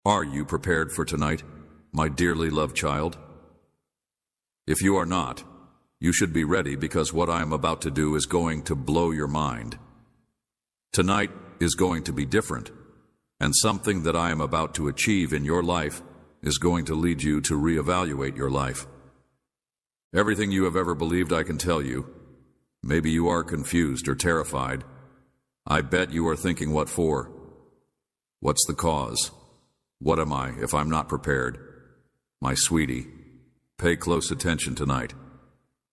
Are you prepared for tonight, my dearly loved child? If you are not, you should be ready, because what I am about to do is going to blow your mind. Tonight is going to be different, and something that I am about to achieve in your life is going to lead you to reevaluate your life. Everything you have ever believed I can tell you. Maybe you are confused or terrified. I bet you are thinking, what for? What's the cause? What am I if I'm not prepared? My sweetie, pay close attention tonight.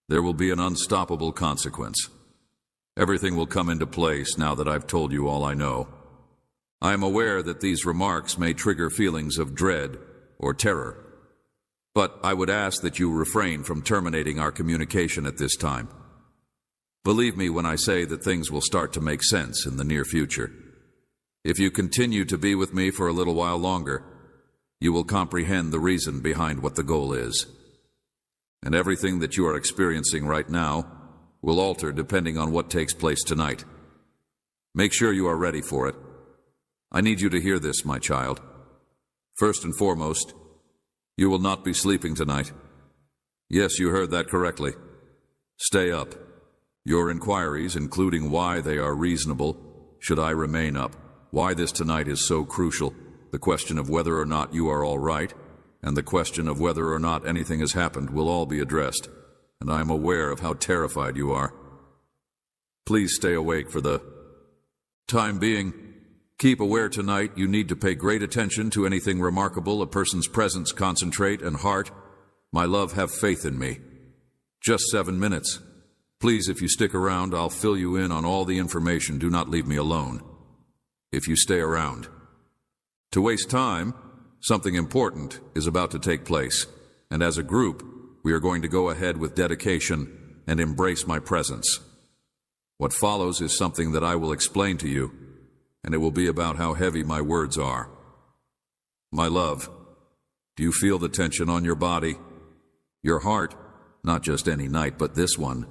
There will be an unstoppable consequence. Everything will come into place now that I've told you all I know. I am aware that these remarks may trigger feelings of dread or terror, but I would ask that you refrain from terminating our communication at this time. Believe me when I say that things will start to make sense in the near future. If you continue to be with me for a little while longer, you will comprehend the reason behind what the goal is. And everything that you are experiencing right now will alter depending on what takes place tonight. Make sure you are ready for it. I need you to hear this, my child. First and foremost, you will not be sleeping tonight. Yes, you heard that correctly. Stay up. Your inquiries, including why they are reasonable, should I remain up, why this tonight is so crucial, the question of whether or not you are all right, and the question of whether or not anything has happened will all be addressed, and I am aware of how terrified you are. Please stay awake for the time being. Keep aware tonight. You need to pay great attention to anything remarkable, a person's presence, concentrate, and heart. My love, have faith in me. Just 7 minutes. Please, if you stick around, I'll fill you in on all the information. Do not leave me alone. If you stay around. To waste time, something important is about to take place, and as a group, we are going to go ahead with dedication and embrace my presence. What follows is something that I will explain to you, and it will be about how heavy my words are. My love, do you feel the tension on your body? Your heart? Not just any night, but this one.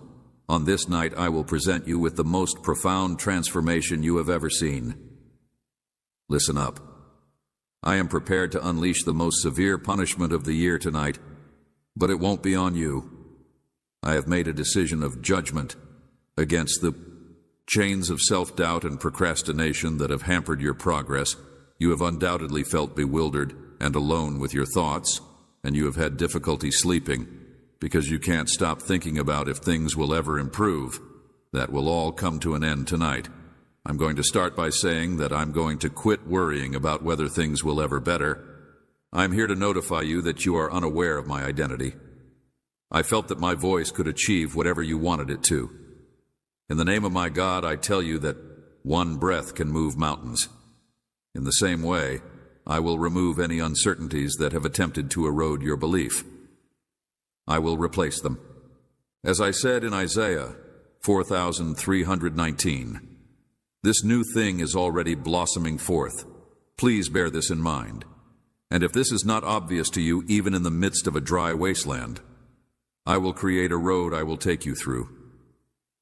On this night, I will present you with the most profound transformation you have ever seen. Listen up. I am prepared to unleash the most severe punishment of the year tonight, but it won't be on you. I have made a decision of judgment against the chains of self-doubt and procrastination that have hampered your progress. You have undoubtedly felt bewildered and alone with your thoughts, and you have had difficulty sleeping because you can't stop thinking about if things will ever improve. That will all come to an end tonight. I'm going to start by saying that I'm going to quit worrying about whether things will ever better. I'm here to notify you that you are unaware of my identity. I felt that my voice could achieve whatever you wanted it to. In the name of my God, I tell you that one breath can move mountains. In the same way, I will remove any uncertainties that have attempted to erode your belief. I will replace them. As I said in Isaiah 4,319, this new thing is already blossoming forth. Please bear this in mind. And if this is not obvious to you, even in the midst of a dry wasteland, I will create a road I will take you through.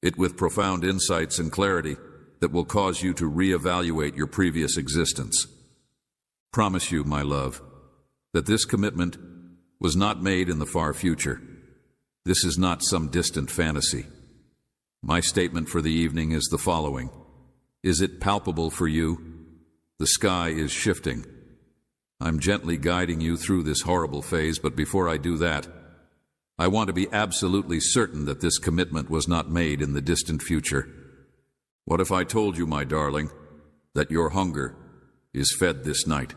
It with profound insights and clarity that will cause you to reevaluate your previous existence. Promise you, my love, that this commitment was not made in the far future. This is not some distant fantasy. My statement for the evening is the following. Is it palpable for you? The sky is shifting. I'm gently guiding you through this horrible phase, but before I do that, I want to be absolutely certain that this commitment was not made in the distant future. What if I told you, my darling, that your hunger is fed this night?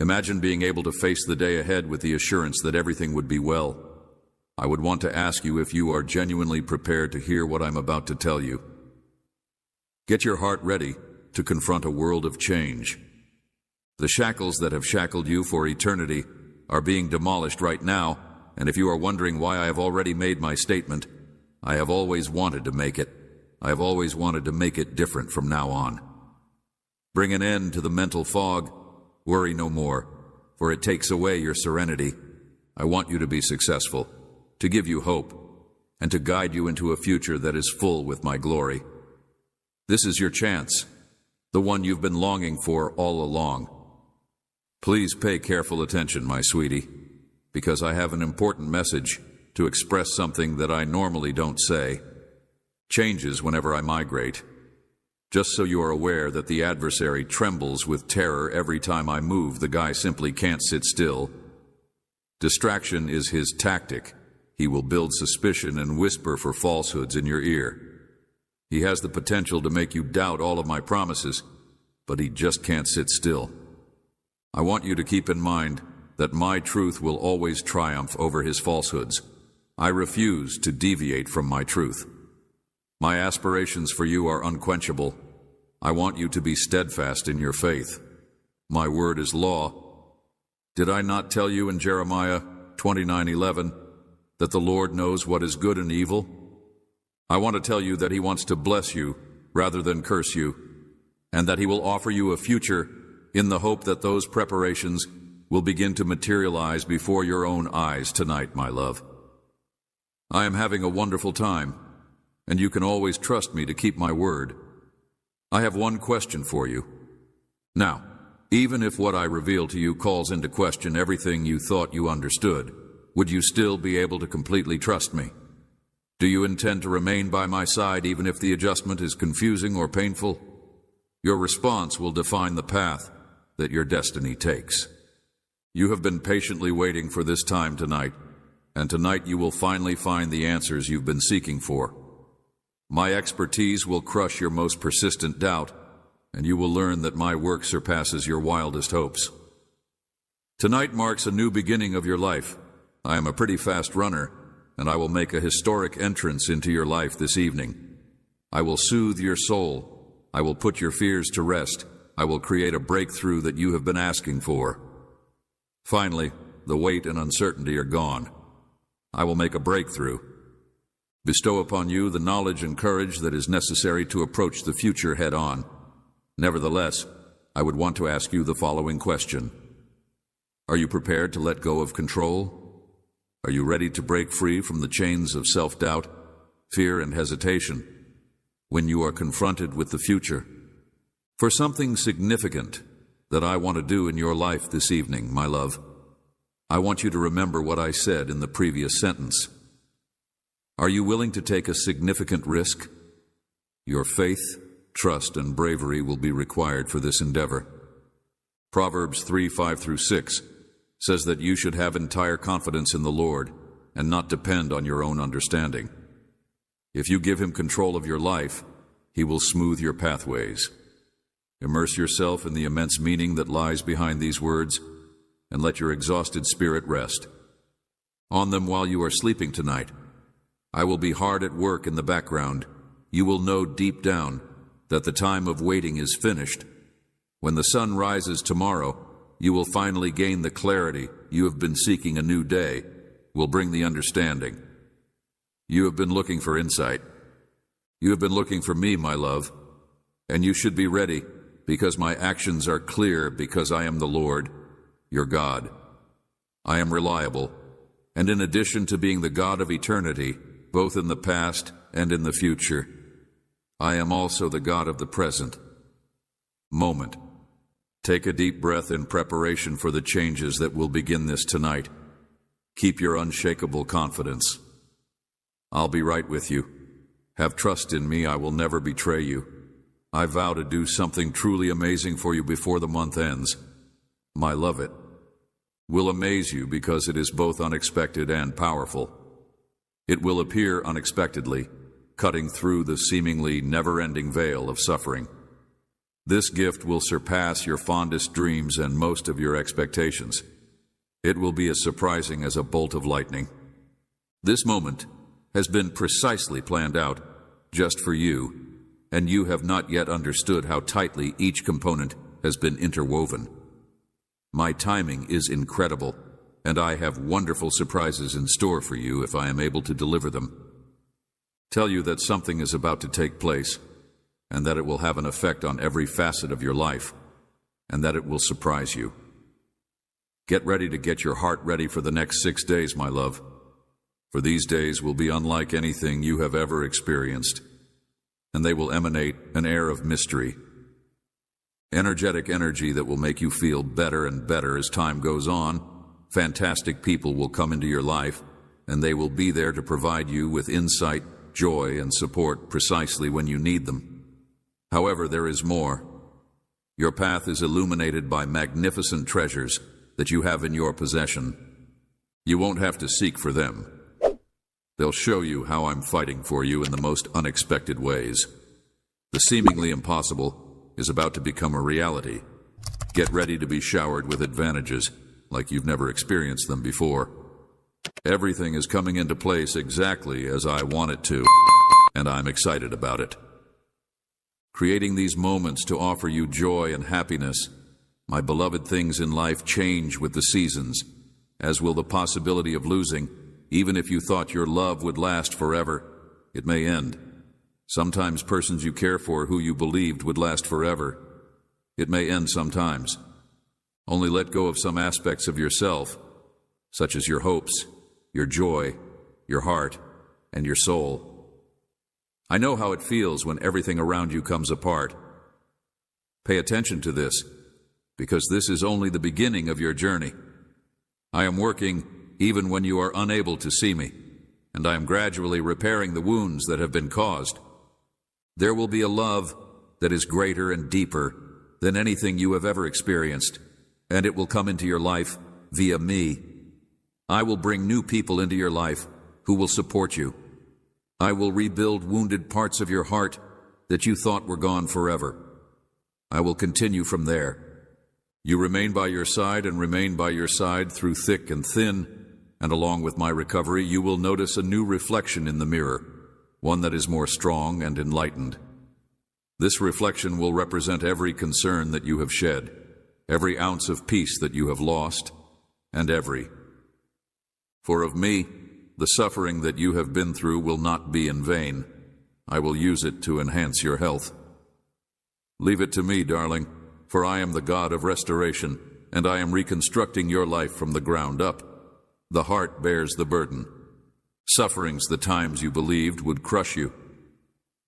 Imagine being able to face the day ahead with the assurance that everything would be well. I would want to ask you if you are genuinely prepared to hear what I'm about to tell you. Get your heart ready to confront a world of change. The shackles that have shackled you for eternity are being demolished right now, and if you are wondering why I have already made my statement, I have always wanted to make it. I have always wanted to make it different from now on. Bring an end to the mental fog. Worry no more, for it takes away your serenity. I want you to be successful, to give you hope, and to guide you into a future that is full with my glory. This is your chance, the one you've been longing for all along. Please pay careful attention, my sweetie, because I have an important message to express something that I normally don't say. Changes whenever I migrate. Just so you are aware that the adversary trembles with terror every time I move, the guy simply can't sit still. Distraction is his tactic. He will build suspicion and whisper for falsehoods in your ear. He has the potential to make you doubt all of my promises, but he just can't sit still. I want you to keep in mind that my truth will always triumph over his falsehoods. I refuse to deviate from my truth. My aspirations for you are unquenchable. I want you to be steadfast in your faith. My word is law. Did I not tell you in Jeremiah 29:11 that the Lord knows what is good and evil? I want to tell you that he wants to bless you rather than curse you, and that he will offer you a future in the hope that those preparations will begin to materialize before your own eyes tonight, my love. I am having a wonderful time, and you can always trust me to keep my word. I have one question for you. Now, even if what I reveal to you calls into question everything you thought you understood, would you still be able to completely trust me? Do you intend to remain by my side even if the adjustment is confusing or painful? Your response will define the path that your destiny takes. You have been patiently waiting for this time tonight, and tonight you will finally find the answers you've been seeking for. My expertise will crush your most persistent doubt, and you will learn that my work surpasses your wildest hopes. Tonight marks a new beginning of your life. I am a pretty fast runner, and I will make a historic entrance into your life this evening. I will soothe your soul. I will put your fears to rest. I will create a breakthrough that you have been asking for. Finally, the weight and uncertainty are gone. I will make a breakthrough. Bestow upon you the knowledge and courage that is necessary to approach the future head-on. Nevertheless, I would want to ask you the following question. Are you prepared to let go of control? Are you ready to break free from the chains of self-doubt, fear, and hesitation when you are confronted with the future? For something significant that I want to do in your life this evening, my love, I want you to remember what I said in the previous sentence. Are you willing to take a significant risk? Your faith, trust, and bravery will be required for this endeavor. Proverbs 3:5-6 says that you should have entire confidence in the Lord and not depend on your own understanding. If you give him control of your life, he will smooth your pathways. Immerse yourself in the immense meaning that lies behind these words and let your exhausted spirit rest. On them while you are sleeping tonight. I will be hard at work in the background. You will know deep down that the time of waiting is finished. When the sun rises tomorrow, you will finally gain the clarity you have been seeking. A new day will bring the understanding. You have been looking for insight. You have been looking for me, my love, and you should be ready because my actions are clear because I am the Lord, your God. I am reliable, and in addition to being the God of eternity, both in the past and in the future, I am also the God of the present moment. Take a deep breath in preparation for the changes that will begin this tonight. Keep your unshakable confidence. I'll be right with you. Have trust in me. I will never betray you. I vow to do something truly amazing for you before the month ends. My love, it will amaze you because it is both unexpected and powerful. It will appear unexpectedly, cutting through the seemingly never-ending veil of suffering. This gift will surpass your fondest dreams and most of your expectations. It will be as surprising as a bolt of lightning. This moment has been precisely planned out just for you, and you have not yet understood how tightly each component has been interwoven. My timing is incredible, and I have wonderful surprises in store for you if I am able to deliver them. Tell you that something is about to take place, and that it will have an effect on every facet of your life, and that it will surprise you. Get ready to get your heart ready for the next 6 days, my love, for these days will be unlike anything you have ever experienced, and they will emanate an air of mystery. Energetic energy that will make you feel better and better as time goes on. Fantastic people will come into your life, and they will be there to provide you with insight, joy, and support precisely when you need them. However, there is more. Your path is illuminated by magnificent treasures that you have in your possession. You won't have to seek for them. They'll show you how I'm fighting for you in the most unexpected ways. The seemingly impossible is about to become a reality. Get ready to be showered with advantages like you've never experienced them before. Everything is coming into place exactly as I want it to, and I'm excited about it. Creating these moments to offer you joy and happiness. My beloved, things in life change with the seasons, as will the possibility of losing. Even if you thought your love would last forever, it may end. Sometimes persons you care for who you believed would last forever, it may end sometimes. Only let go of some aspects of yourself, such as your hopes, your joy, your heart, and your soul. I know how it feels when everything around you comes apart. Pay attention to this, because this is only the beginning of your journey. I am working even when you are unable to see me, and I am gradually repairing the wounds that have been caused. There will be a love that is greater and deeper than anything you have ever experienced, and it will come into your life via me. I will bring new people into your life who will support you. I will rebuild wounded parts of your heart that you thought were gone forever. I will continue from there. You remain by your side and remain by your side through thick and thin, and along with my recovery, you will notice a new reflection in the mirror, one that is more strong and enlightened. This reflection will represent every concern that you have shed, every ounce of peace that you have lost, and For of me, the suffering that you have been through will not be in vain. I will use it to enhance your health. Leave it to me, darling, for I am the God of restoration, and I am reconstructing your life from the ground up. The heart bears the burden. Sufferings the times you believed would crush you.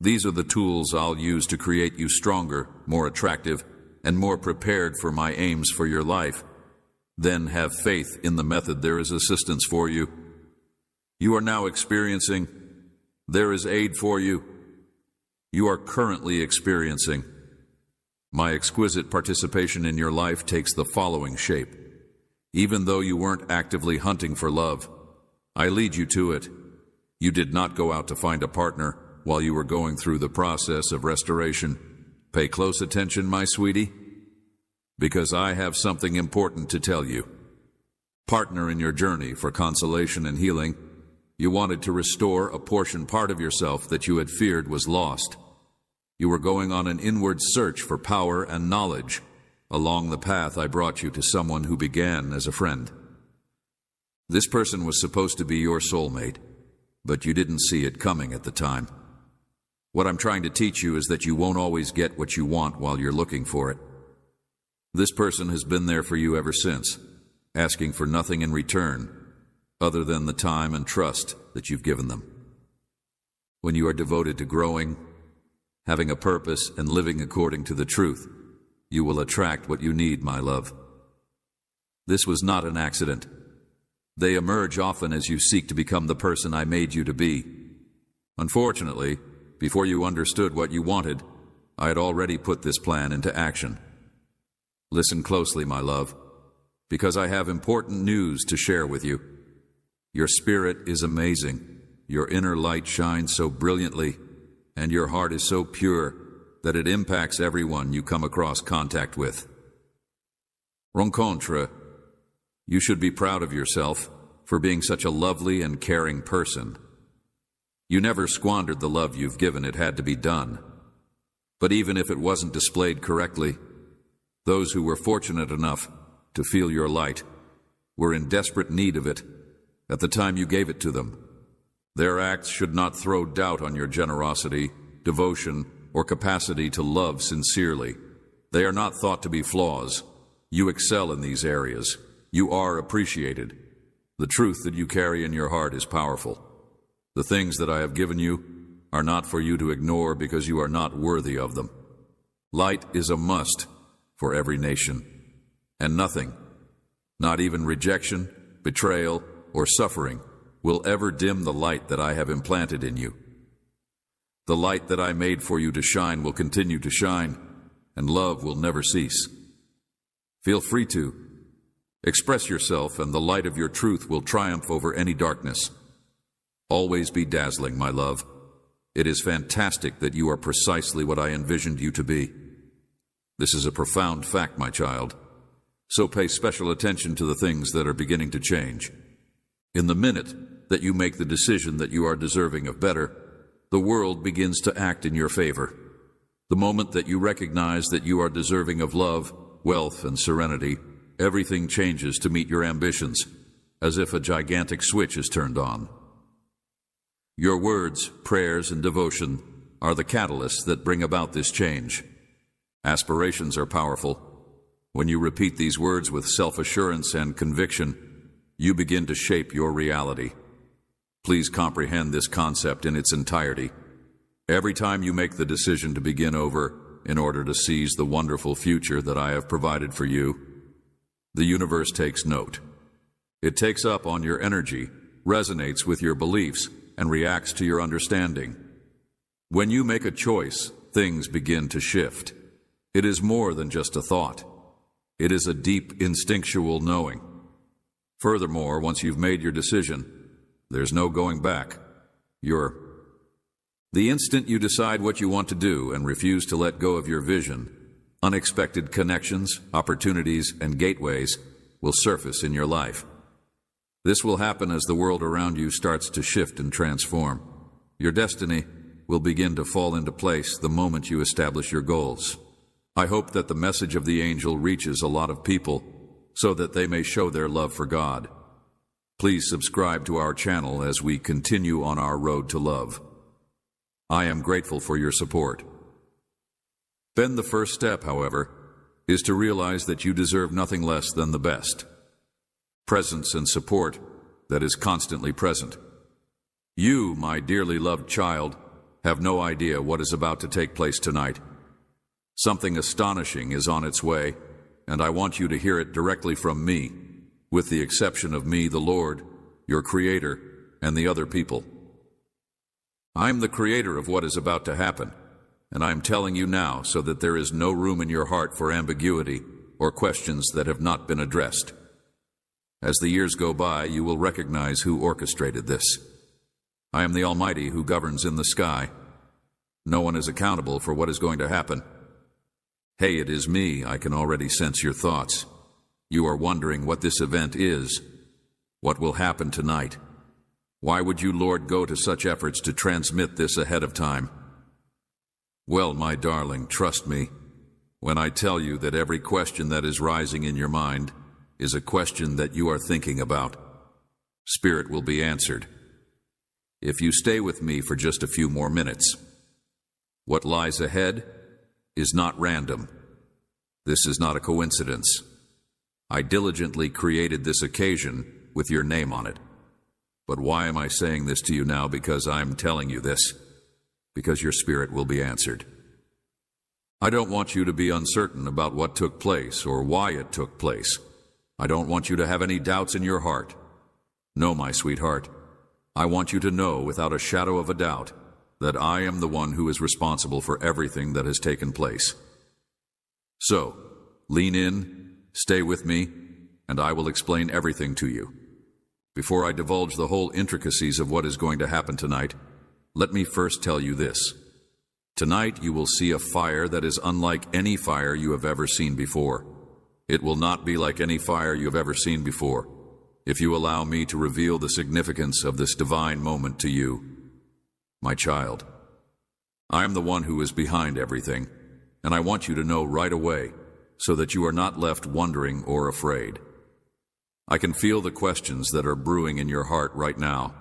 These are the tools I'll use to create you stronger, more attractive, and more prepared for my aims for your life. Then have faith in the method. There is assistance for you. You are now experiencing. There is aid for you. You are currently experiencing. My exquisite participation in your life takes the following shape. Even though you weren't actively hunting for love, I lead you to it. You did not go out to find a partner while you were going through the process of restoration. Pay close attention, my sweetie, because I have something important to tell you. Partner in your journey for consolation and healing, you wanted to restore a part of yourself that you had feared was lost. You were going on an inward search for power and knowledge. Along the path, I brought you to someone who began as a friend. This person was supposed to be your soulmate, but you didn't see it coming at the time. What I'm trying to teach you is that you won't always get what you want while you're looking for it. This person has been there for you ever since, asking for nothing in return other than the time and trust that you've given them. When you are devoted to growing, having a purpose, and living according to the truth, you will attract what you need, my love. This was not an accident. They emerge often as you seek to become the person I made you to be. Unfortunately, before you understood what you wanted, I had already put this plan into action. Listen closely, my love, because I have important news to share with you. Your spirit is amazing. Your inner light shines so brilliantly, and your heart is so pure that it impacts everyone you come across contact with. Rencontre, you should be proud of yourself for being such a lovely and caring person. You never squandered the love you've given. It had to be done. But even if it wasn't displayed correctly, those who were fortunate enough to feel your light were in desperate need of it at the time you gave it to them. Their acts should not throw doubt on your generosity, devotion, or capacity to love sincerely. They are not thought to be flaws. You excel in these areas. You are appreciated. The truth that you carry in your heart is powerful. The things that I have given you are not for you to ignore because you are not worthy of them. Light is a must, for every nation. And nothing, not even rejection, betrayal, or suffering, will ever dim the light that I have implanted in you. The light that I made for you to shine will continue to shine, and love will never cease. Feel free to express yourself, and the light of your truth will triumph over any darkness. Always be dazzling, my love. It is fantastic that you are precisely what I envisioned you to be. This is a profound fact, my child. So pay special attention to the things that are beginning to change. In the minute that you make the decision that you are deserving of better, the world begins to act in your favor. The moment that you recognize that you are deserving of love, wealth, and serenity, everything changes to meet your ambitions, as if a gigantic switch is turned on. Your words, prayers, and devotion are the catalysts that bring about this change. Aspirations are powerful. When you repeat these words with self-assurance and conviction, you begin to shape your reality. Please comprehend this concept in its entirety. Every time you make the decision to begin over in order to seize the wonderful future that I have provided for you, the universe takes note. It takes up on your energy, resonates with your beliefs, and reacts to your understanding. When you make a choice, things begin to shift. It is more than just a thought. It is a deep instinctual knowing. Furthermore, once you've made your decision, there's no going back. The instant you decide what you want to do and refuse to let go of your vision, unexpected connections, opportunities, and gateways will surface in your life. This will happen as the world around you starts to shift and transform. Your destiny will begin to fall into place the moment you establish your goals. I hope that the message of the angel reaches a lot of people so that they may show their love for God. Please subscribe to our channel as we continue on our road to love. I am grateful for your support. Then the first step, however, is to realize that you deserve nothing less than the best. Presence and support that is constantly present. You, my dearly loved child, have no idea what is about to take place tonight. Something astonishing is on its way, and I want you to hear it directly from me, with the exception of me, the Lord, your Creator, and the other people. I'm the creator of what is about to happen, and I'm telling you now so that there is no room in your heart for ambiguity or questions that have not been addressed. As the years go by, you will recognize who orchestrated this. I am the Almighty who governs in the sky. No one is accountable for what is going to happen. Hey, it is me. I can already sense your thoughts. You are wondering what this event is. What will happen tonight? Why would you, Lord, go to such efforts to transmit this ahead of time? Well, my darling, trust me when I tell you that every question that is rising in your mind is a question that you are thinking about. Spirit will be answered. If you stay with me for just a few more minutes. What lies ahead is not random. This is not a coincidence. I diligently created this occasion with your name on it. But why am I saying this to you now? Because I'm telling you this. Because your spirit will be answered. I don't want you to be uncertain about what took place or why it took place. I don't want you to have any doubts in your heart. No, my sweetheart. I want you to know without a shadow of a doubt that I am the one who is responsible for everything that has taken place. So, lean in, stay with me, and I will explain everything to you. Before I divulge the whole intricacies of what is going to happen tonight, let me first tell you this. Tonight you will see a fire that is unlike any fire you have ever seen before. It will not be like any fire you have ever seen before, if you allow me to reveal the significance of this divine moment to you. My child, I am the one who is behind everything, and I want you to know right away so that you are not left wondering or afraid. I can feel the questions that are brewing in your heart right now,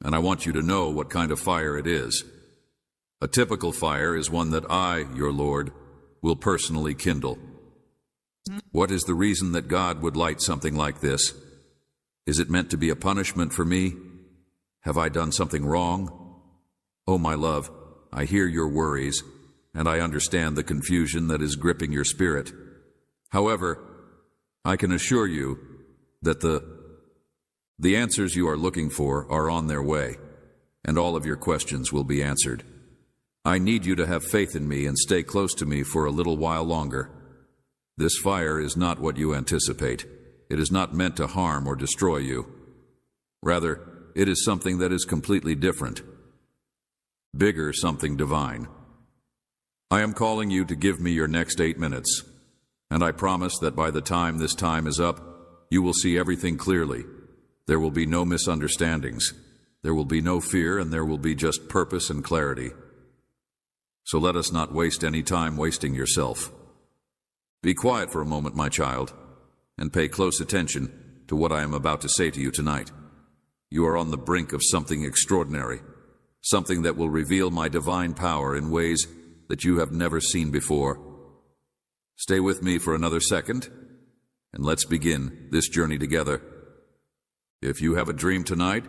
and I want you to know what kind of fire it is. A typical fire is one that I, your Lord, will personally kindle. What is the reason that God would light something like this? Is it meant to be a punishment for me? Have I done something wrong? Oh, my love, I hear your worries, and I understand the confusion that is gripping your spirit. However, I can assure you that the answers you are looking for are on their way, and all of your questions will be answered. I need you to have faith in me and stay close to me for a little while longer. This fire is not what you anticipate. It is not meant to harm or destroy you. Rather, it is something that is completely different. Bigger, something divine. I am calling you to give me your next 8 minutes, and I promise that by the time this time is up, you will see everything clearly. There will be no misunderstandings. There will be no fear, and there will be just purpose and clarity. So let us not waste any time wasting yourself. Be quiet for a moment, my child, and pay close attention to what I am about to say to you tonight. You are on the brink of something extraordinary, something that will reveal my divine power in ways that you have never seen before. Stay with me for another second, and let's begin this journey together. If you have a dream tonight,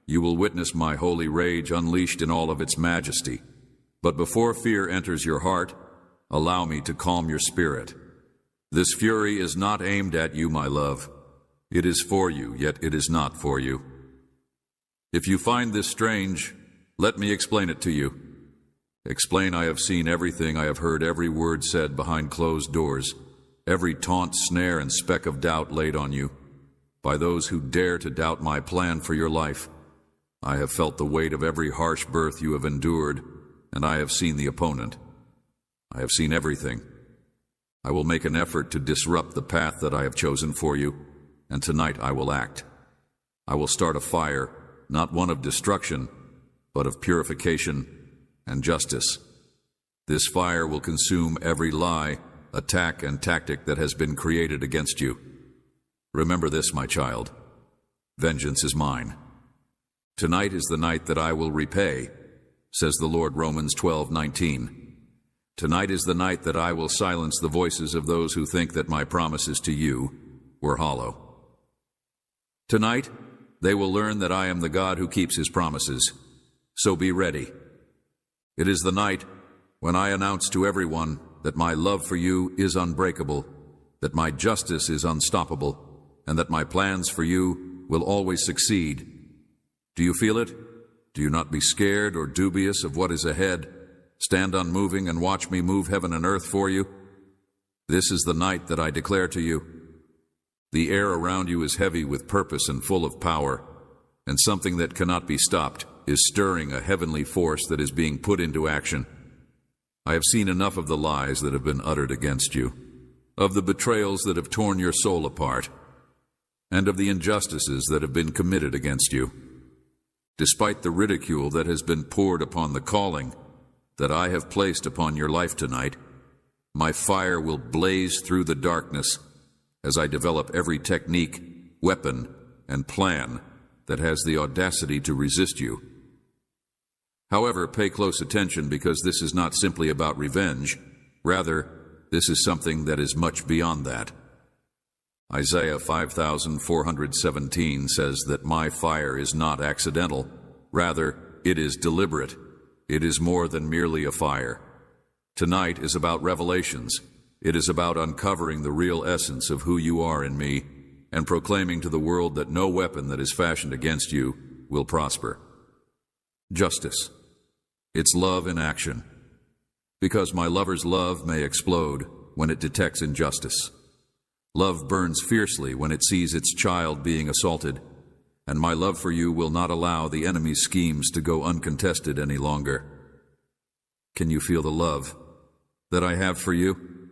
you will witness my holy rage unleashed in all of its majesty. But before fear enters your heart, allow me to calm your spirit. This fury is not aimed at you, my love. It is for you, yet it is not for you. If you find this strange, let me explain it to you. Explain I have seen everything, I have heard every word said behind closed doors, every taunt, snare, and speck of doubt laid on you, by those who dare to doubt my plan for your life. I have felt the weight of every harsh birth you have endured, and I have seen the opponent. I have seen everything. I will make an effort to disrupt the path that I have chosen for you, and tonight I will act. I will start a fire, not one of destruction, but of purification and justice. This fire will consume every lie, attack, and tactic that has been created against you. Remember this, my child. Vengeance is mine. Tonight is the night that I will repay, says the Lord, Romans 12:19. Tonight is the night that I will silence the voices of those who think that my promises to you were hollow. Tonight, they will learn that I am the God who keeps his promises. So be ready. It is the night when I announce to everyone that my love for you is unbreakable, that my justice is unstoppable, and that my plans for you will always succeed. Do you feel it? Do you not be scared or dubious of what is ahead? Stand unmoving and watch me move heaven and earth for you. This is the night that I declare to you. The air around you is heavy with purpose and full of power, and something that cannot be stopped is stirring a heavenly force that is being put into action. I have seen enough of the lies that have been uttered against you, of the betrayals that have torn your soul apart, and of the injustices that have been committed against you. Despite the ridicule that has been poured upon the calling that I have placed upon your life tonight, my fire will blaze through the darkness as I develop every technique, weapon, and plan that has the audacity to resist you. However, pay close attention, because this is not simply about revenge. Rather, this is something that is much beyond that. Isaiah 5,417 says that my fire is not accidental. Rather, it is deliberate. It is more than merely a fire. Tonight is about revelations. It is about uncovering the real essence of who you are in me and proclaiming to the world that no weapon that is fashioned against you will prosper. Justice. It's love in action. Because my lover's love may explode when it detects injustice. Love burns fiercely when it sees its child being assaulted, and my love for you will not allow the enemy's schemes to go uncontested any longer. Can you feel the love that I have for you?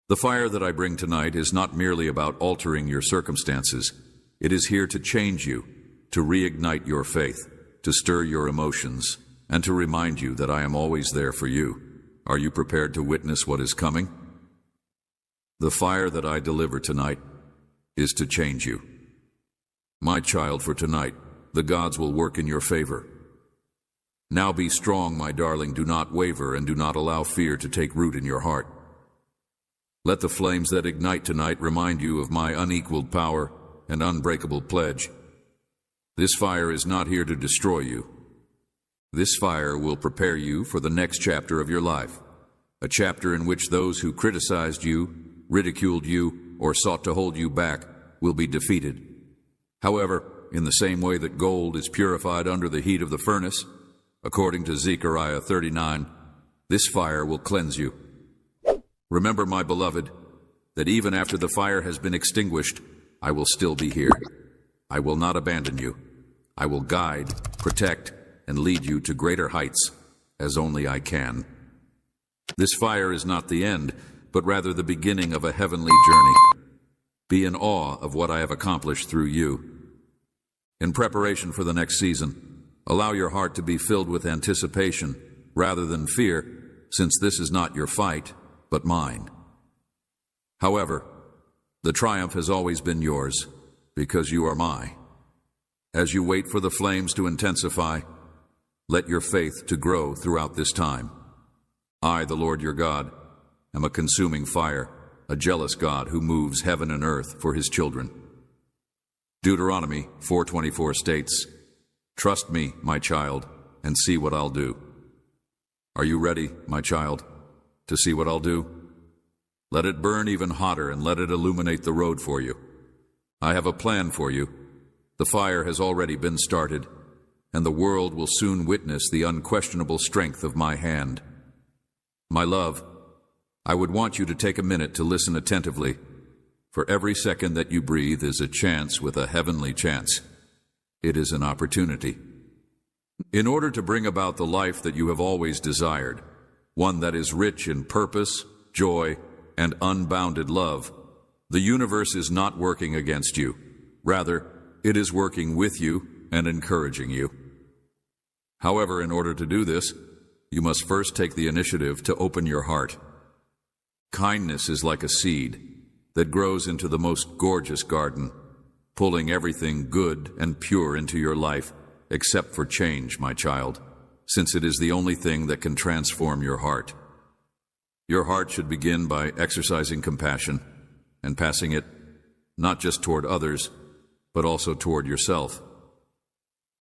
The fire that I bring tonight is not merely about altering your circumstances. It is here to change you, to reignite your faith, to stir your emotions, and to remind you that I am always there for you. Are you prepared to witness what is coming? The fire that I deliver tonight is to change you. My child, for tonight, the gods will work in your favor. Now be strong, my darling. Do not waver, and do not allow fear to take root in your heart. Let the flames that ignite tonight remind you of my unequaled power and unbreakable pledge. This fire is not here to destroy you. This fire will prepare you for the next chapter of your life, a chapter in which those who criticized you ridiculed you, or sought to hold you back will be defeated. However, in the same way that gold is purified under the heat of the furnace, according to Zechariah 39, this fire will cleanse you. Remember, my beloved, that even after the fire has been extinguished, I will still be here. I will not abandon you. I will guide, protect, and lead you to greater heights, as only I can. This fire is not the end, but rather the beginning of a heavenly journey. Be in awe of what I have accomplished through you. In preparation for the next season, allow your heart to be filled with anticipation rather than fear, since this is not your fight, but mine. However, the triumph has always been yours, because you are mine. As you wait for the flames to intensify, let your faith to grow throughout this time. I, the Lord your God, am a consuming fire, a jealous God who moves heaven and earth for his children. Deuteronomy 4:24 states, "Trust me, my child, and see what I'll do." Are you ready, my child, to see what I'll do? Let it burn even hotter and let it illuminate the road for you. I have a plan for you. The fire has already been started, and the world will soon witness the unquestionable strength of my hand. My love, I would want you to take a minute to listen attentively, for every second that you breathe is a chance with a heavenly chance. It is an opportunity. In order to bring about the life that you have always desired, one that is rich in purpose, joy, and unbounded love, the universe is not working against you. Rather, it is working with you and encouraging you. However, in order to do this, you must first take the initiative to open your heart. Kindness is like a seed that grows into the most gorgeous garden, pulling everything good and pure into your life, except for change, my child, since it is the only thing that can transform your heart. Your heart should begin by exercising compassion and passing it not just toward others, but also toward yourself.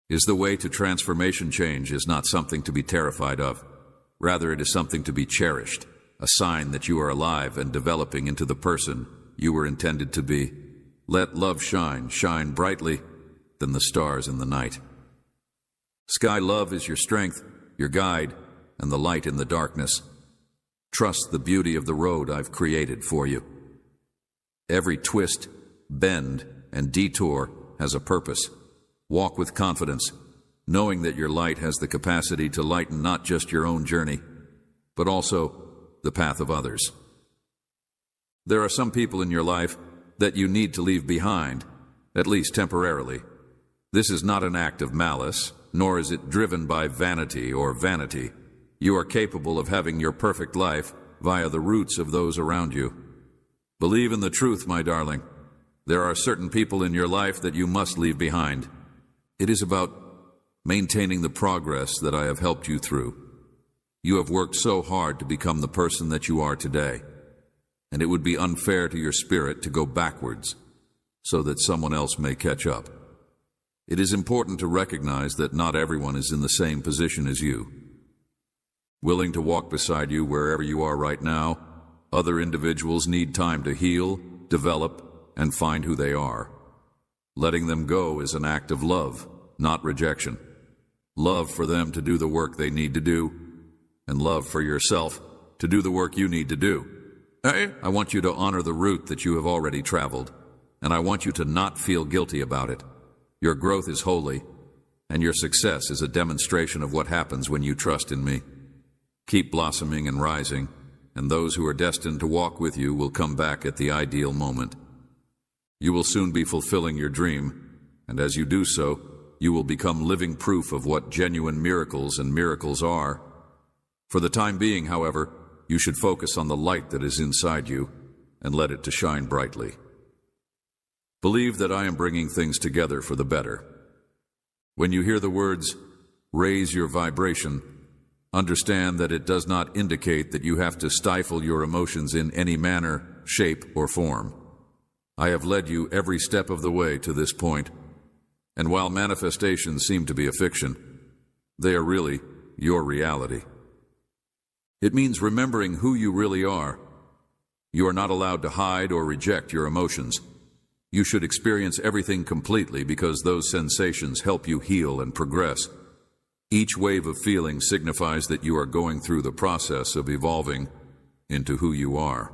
The way to transformation change is not something to be terrified of. Rather, it is something to be cherished, a sign that you are alive and developing into the person you were intended to be. Let love shine brightly than the stars in the night. Sky love is your strength, your guide, and the light in the darkness. Trust the beauty of the road I've created for you. Every twist, bend, and detour has a purpose. Walk with confidence, knowing that your light has the capacity to lighten not just your own journey, but also the path of others. There are some people in your life that you need to leave behind, at least temporarily. This is not an act of malice, nor is it driven by vanity or vanity. You are capable of having your perfect life via the roots of those around you. Believe in the truth, my darling. There are certain people in your life that you must leave behind. It is about maintaining the progress that I have helped you through. You have worked so hard to become the person that you are today, and it would be unfair to your spirit to go backwards so that someone else may catch up. It is important to recognize that not everyone is in the same position as you. Willing to walk beside you wherever you are right now, other individuals need time to heal, develop, and find who they are. Letting them go is an act of love, not rejection. Love for them to do the work they need to do, and love for yourself to do the work you need to do. I want you to honor the route that you have already traveled, and I want you to not feel guilty about it. Your growth is holy, and your success is a demonstration of what happens when you trust in me. Keep blossoming and rising, and those who are destined to walk with you will come back at the ideal moment. You will soon be fulfilling your dream, and as you do so, you will become living proof of what genuine miracles and miracles are. For the time being, however, you should focus on the light that is inside you and let it to shine brightly. Believe that I am bringing things together for the better. When you hear the words, "raise your vibration," understand that it does not indicate that you have to stifle your emotions in any manner, shape, or form. I have led you every step of the way to this point, and while manifestations seem to be a fiction, they are really your reality. It means remembering who you really are. You are not allowed to hide or reject your emotions. You should experience everything completely because those sensations help you heal and progress. Each wave of feeling signifies that you are going through the process of evolving into who you are,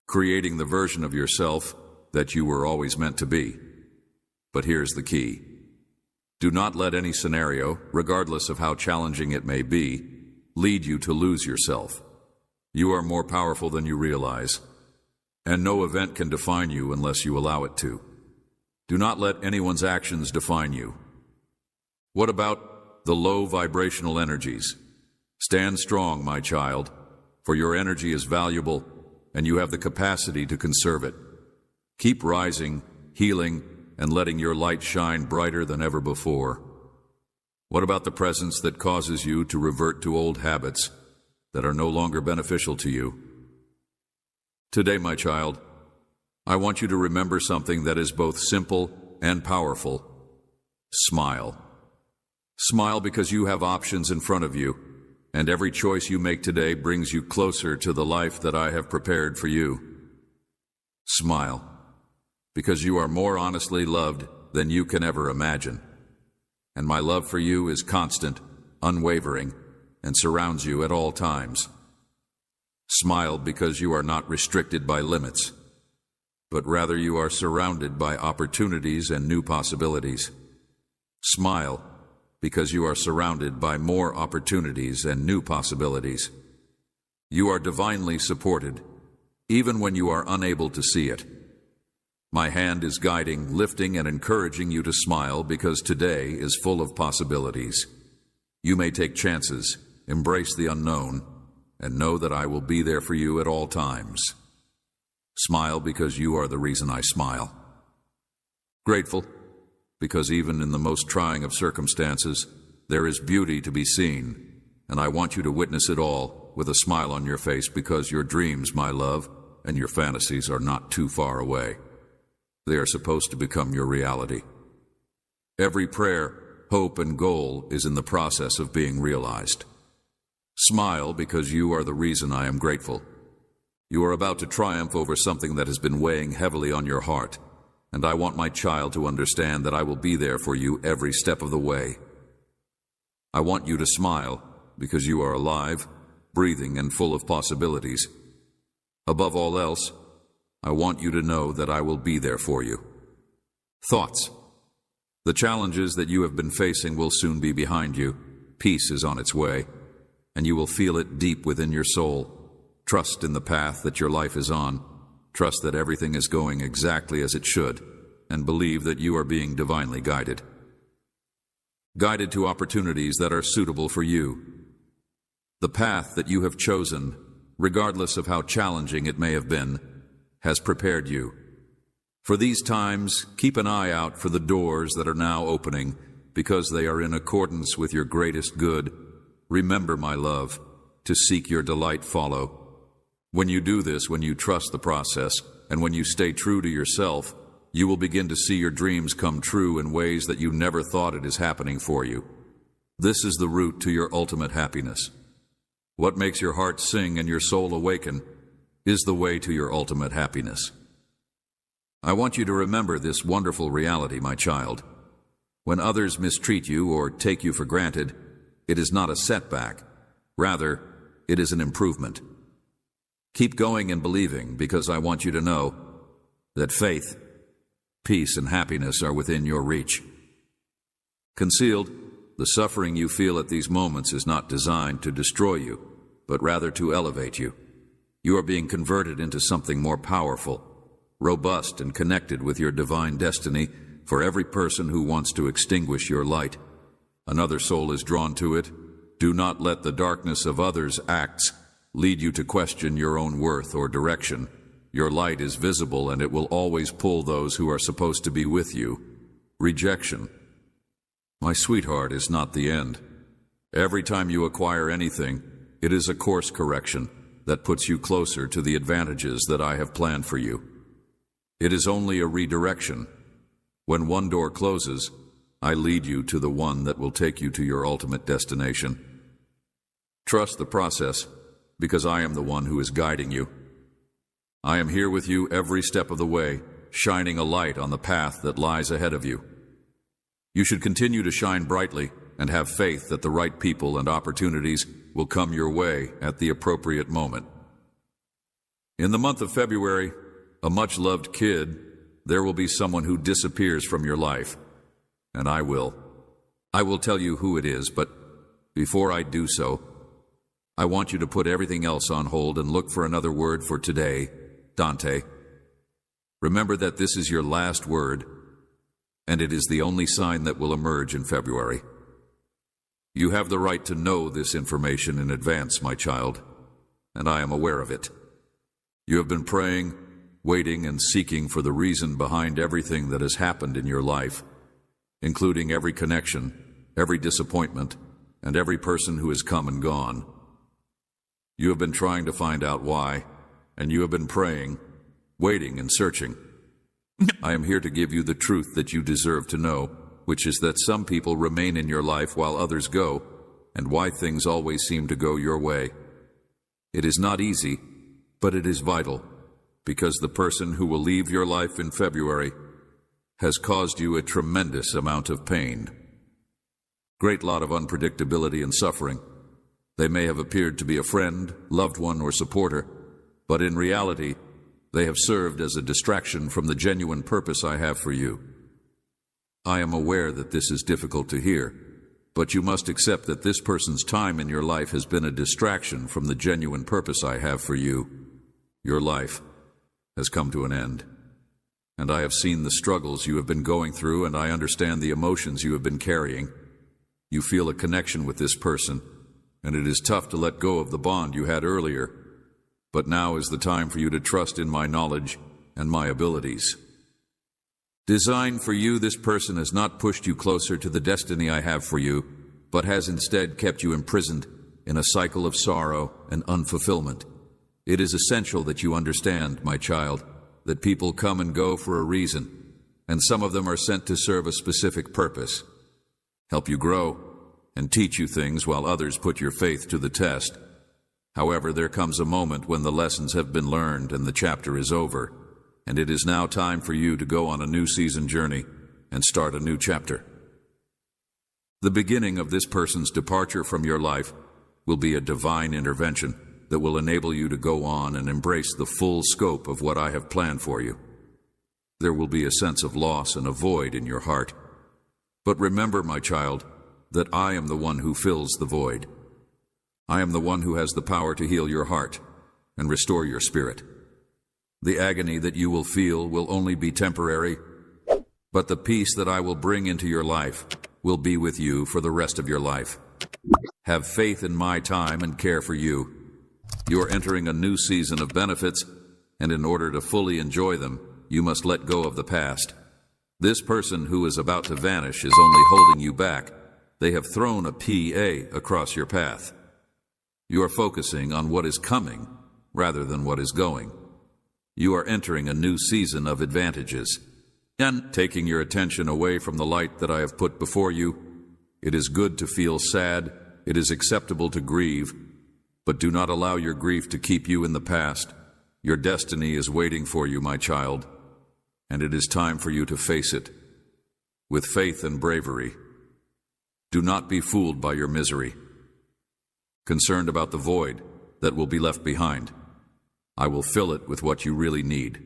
creating the version of yourself that you were always meant to be. But here's the key. Do not let any scenario, regardless of how challenging it may be, lead you to lose yourself. You are more powerful than you realize, and no event can define you unless you allow it to. Do not let anyone's actions define you. What about the low vibrational energies? Stand strong, my child, for your energy is valuable and you have the capacity to conserve it. Keep rising, healing, and letting your light shine brighter than ever before. What about the presence that causes you to revert to old habits that are no longer beneficial to you? Today, my child, I want you to remember something that is both simple and powerful. Smile. Smile because you have options in front of you, and every choice you make today brings you closer to the life that I have prepared for you. Smile because you are more honestly loved than you can ever imagine. And my love for you is constant, unwavering, and surrounds you at all times. Smile because you are not restricted by limits, but rather you are surrounded by opportunities and new possibilities. Smile because you are surrounded by more opportunities and new possibilities. You are divinely supported, even when you are unable to see it. My hand is guiding, lifting, and encouraging you to smile because today is full of possibilities. You may take chances, embrace the unknown, and know that I will be there for you at all times. Smile because you are the reason I smile. Grateful because even in the most trying of circumstances, there is beauty to be seen, and I want you to witness it all with a smile on your face because your dreams, my love, and your fantasies are not too far away. They are supposed to become your reality. Every prayer, hope, and goal is in the process of being realized. Smile because you are the reason I am grateful. You are about to triumph over something that has been weighing heavily on your heart, and I want my child to understand that I will be there for you every step of the way. I want you to smile because you are alive, breathing, and full of possibilities. Above all else, I want you to know that I will be there for you. Thoughts. The challenges that you have been facing will soon be behind you. Peace is on its way, and you will feel it deep within your soul. Trust in the path that your life is on. Trust that everything is going exactly as it should, and believe that you are being divinely guided. Guided to opportunities that are suitable for you. The path that you have chosen, regardless of how challenging it may have been, has prepared you. For these times, keep an eye out for the doors that are now opening, because they are in accordance with your greatest good. Remember, my love, to seek your delight follow. When you do this, when you trust the process, and when you stay true to yourself, you will begin to see your dreams come true in ways that you never thought it is happening for you. This is the route to your ultimate happiness. What makes your heart sing and your soul awaken is the way to your ultimate happiness. I want you to remember this wonderful reality, my child. When others mistreat you or take you for granted, it is not a setback. Rather, it is an improvement. Keep going and believing, because I want you to know that faith, peace, and happiness are within your reach. Concealed, the suffering you feel at these moments is not designed to destroy you, but rather to elevate you. You are being converted into something more powerful, robust, and connected with your divine destiny. For every person who wants to extinguish your light, another soul is drawn to it. Do not let the darkness of others' acts lead you to question your own worth or direction. Your light is visible, and it will always pull those who are supposed to be with you. Rejection, my sweetheart, is not the end. Every time you acquire anything, it is a course correction that puts you closer to the advantages that I have planned for you. It is only a redirection. When one door closes, I lead you to the one that will take you to your ultimate destination. Trust the process, because I am the one who is guiding you. I am here with you every step of the way, shining a light on the path that lies ahead of you. You should continue to shine brightly and have faith that the right people and opportunities will come your way at the appropriate moment. In the month of February, a much-loved kid, there will be someone who disappears from your life, and I will tell you who it is, but before I do so, I want you to put everything else on hold and look for another word for today, Dante. Remember that this is your last word, and it is the only sign that will emerge in February. You have the right to know this information in advance, my child, and I am aware of it. You have been praying, waiting, and seeking for the reason behind everything that has happened in your life, including every connection, every disappointment, and every person who has come and gone. You have been trying to find out why, and you have been praying, waiting, and searching. I am here to give you the truth that you deserve to know, which is that some people remain in your life while others go, and why things always seem to go your way. It is not easy, but it is vital, because the person who will leave your life in February has caused you a tremendous amount of pain. Great lot of unpredictability and suffering. They may have appeared to be a friend, loved one, or supporter, but in reality, they have served as a distraction from the genuine purpose I have for you. I am aware that this is difficult to hear, but you must accept that this person's time in your life has been a distraction from the genuine purpose I have for you. Your life has come to an end, and I have seen the struggles you have been going through, and I understand the emotions you have been carrying. You feel a connection with this person, and it is tough to let go of the bond you had earlier, but now is the time for you to trust in my knowledge and my abilities. Designed for you, this person has not pushed you closer to the destiny I have for you, but has instead kept you imprisoned in a cycle of sorrow and unfulfillment. It is essential that you understand, my child, that people come and go for a reason, and some of them are sent to serve a specific purpose. Help you grow and teach you things while others put your faith to the test. However, there comes a moment when the lessons have been learned and the chapter is over, and it is now time for you to go on a new season journey and start a new chapter. The beginning of this person's departure from your life will be a divine intervention that will enable you to go on and embrace the full scope of what I have planned for you. There will be a sense of loss and a void in your heart. But remember, my child, that I am the one who fills the void. I am the one who has the power to heal your heart and restore your spirit. The agony that you will feel will only be temporary, but the peace that I will bring into your life will be with you for the rest of your life. Have faith in my time and care for you. You are entering a new season of benefits, and in order to fully enjoy them, you must let go of the past. This person who is about to vanish is only holding you back. They have thrown a PA across your path. You are focusing on what is coming rather than what is going. You are entering a new season of advantages, and taking your attention away from the light that I have put before you. It is good to feel sad. It is acceptable to grieve, but do not allow your grief to keep you in the past. Your destiny is waiting for you, my child, and it is time for you to face it with faith and bravery. Do not be fooled by your misery. Concerned about the void that will be left behind, I will fill it with what you really need.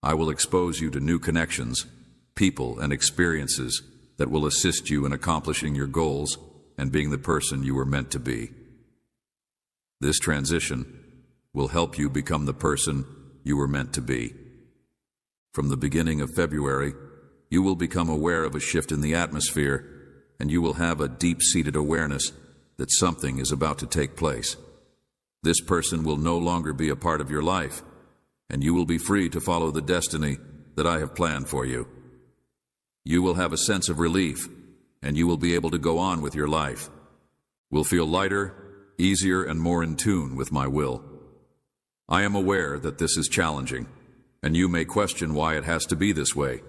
I will expose you to new connections, people, and experiences that will assist you in accomplishing your goals and being the person you were meant to be. This transition will help you become the person you were meant to be. From the beginning of February, you will become aware of a shift in the atmosphere, and you will have a deep-seated awareness that something is about to take place. This person will no longer be a part of your life, and you will be free to follow the destiny that I have planned for you. You will have a sense of relief, and you will be able to go on with your life. Will feel lighter, easier, and more in tune with my will. I am aware that this is challenging, and you may question why it has to be this way.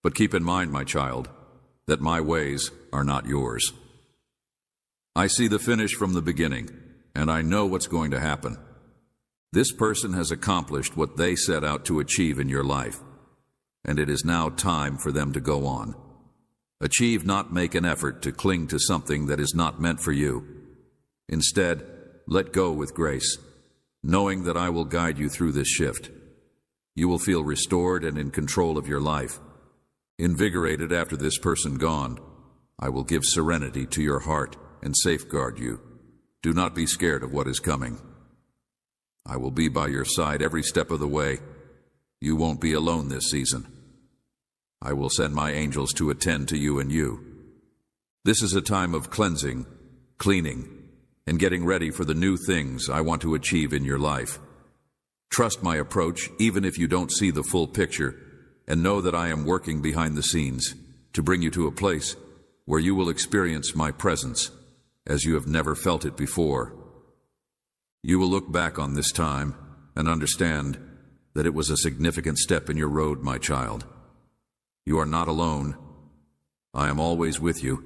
But keep in mind, my child, that my ways are not yours. I see the finish from the beginning, and I know what's going to happen. This person has accomplished what they set out to achieve in your life, and it is now time for them to go on. Achieve, not make an effort to cling to something that is not meant for you. Instead, let go with grace, knowing that I will guide you through this shift. You will feel restored and in control of your life. Invigorated after this person gone, I will give serenity to your heart and safeguard you. Do not be scared of what is coming. I will be by your side every step of the way. You won't be alone this season. I will send my angels to attend to you and you. This is a time of cleansing, cleaning, and getting ready for the new things I want to achieve in your life. Trust my approach even if you don't see the full picture, and know that I am working behind the scenes to bring you to a place where you will experience my presence as you have never felt it before. You will look back on this time and understand that it was a significant step in your road, my child. You are not alone. I am always with you.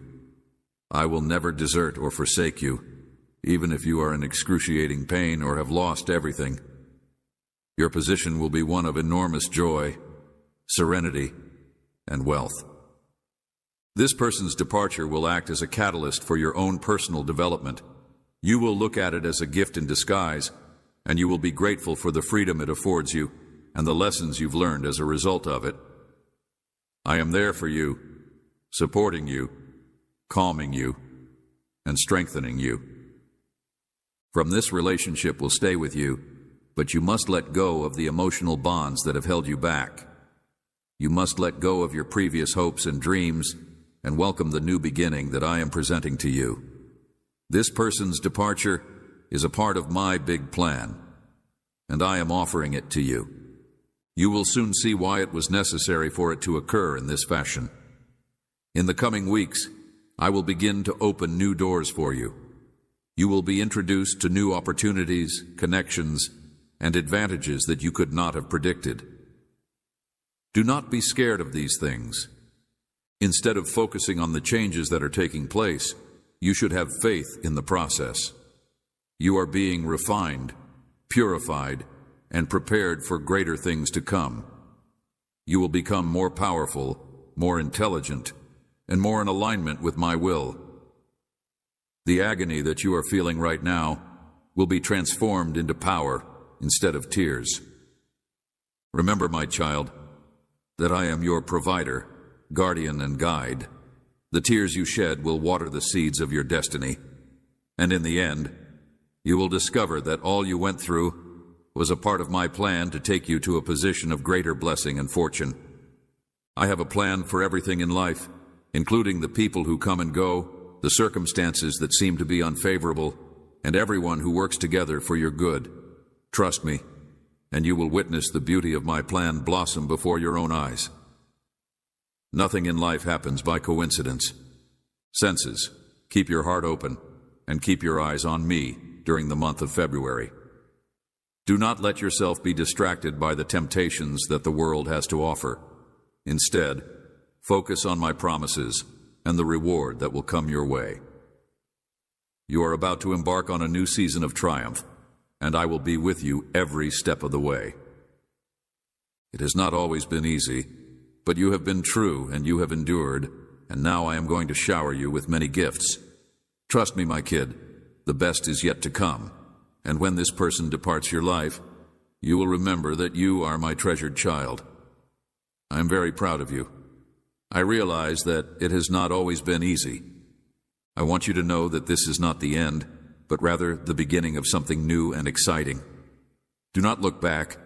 I will never desert or forsake you, even if you are in excruciating pain or have lost everything. Your position will be one of enormous joy, serenity, and wealth. This person's departure will act as a catalyst for your own personal development. You will look at it as a gift in disguise, and you will be grateful for the freedom it affords you and the lessons you've learned as a result of it. I am there for you, supporting you, calming you, and strengthening you. From this relationship will stay with you, but you must let go of the emotional bonds that have held you back. You must let go of your previous hopes and dreams and welcome the new beginning that I am presenting to you. This person's departure is a part of my big plan, and I am offering it to you. You will soon see why it was necessary for it to occur in this fashion. In the coming weeks, I will begin to open new doors for you. You will be introduced to new opportunities, connections, and advantages that you could not have predicted. Do not be scared of these things. Instead of focusing on the changes that are taking place, you should have faith in the process. You are being refined, purified, and prepared for greater things to come. You will become more powerful, more intelligent, and more in alignment with my will. The agony that you are feeling right now will be transformed into power instead of tears. Remember, my child, that I am your provider, guardian, and guide. The tears you shed will water the seeds of your destiny, and in the end, you will discover that all you went through was a part of my plan to take you to a position of greater blessing and fortune. I have a plan for everything in life, including the people who come and go, the circumstances that seem to be unfavorable, and everyone who works together for your good. Trust me, and you will witness the beauty of my plan blossom before your own eyes. Nothing in life happens by coincidence. Senses, keep your heart open and keep your eyes on me during the month of February. Do not let yourself be distracted by the temptations that the world has to offer. Instead, focus on my promises and the reward that will come your way. You are about to embark on a new season of triumph, and I will be with you every step of the way. It has not always been easy, but you have been true and you have endured, and now I am going to shower you with many gifts. Trust me, my kid, the best is yet to come, and when this person departs your life, you will remember that you are my treasured child. I am very proud of you. I realize that it has not always been easy. I want you to know that this is not the end, but rather the beginning of something new and exciting. Do not look back,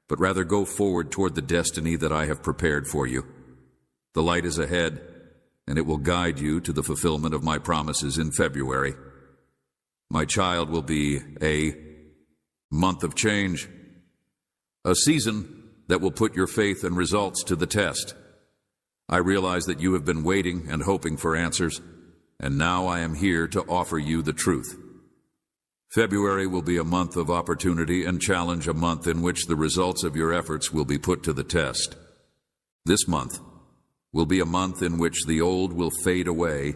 but rather go forward toward the destiny that I have prepared for you. The light is ahead, and it will guide you to the fulfillment of my promises in February. My child will be a month of change, a season that will put your faith and results to the test. I realize that you have been waiting and hoping for answers, and now I am here to offer you the truth. February will be a month of opportunity and challenge, a month in which the results of your efforts will be put to the test. This month will be a month in which the old will fade away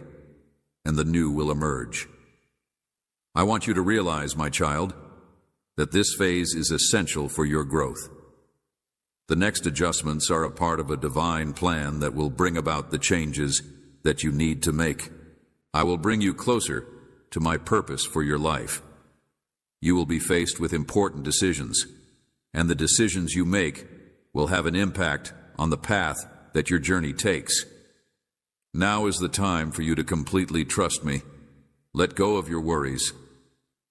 and the new will emerge. I want you to realize, my child, that this phase is essential for your growth. The next adjustments are a part of a divine plan that will bring about the changes that you need to make. I will bring you closer to my purpose for your life. You will be faced with important decisions, and the decisions you make will have an impact on the path that your journey takes. Now is the time for you to completely trust me, let go of your worries,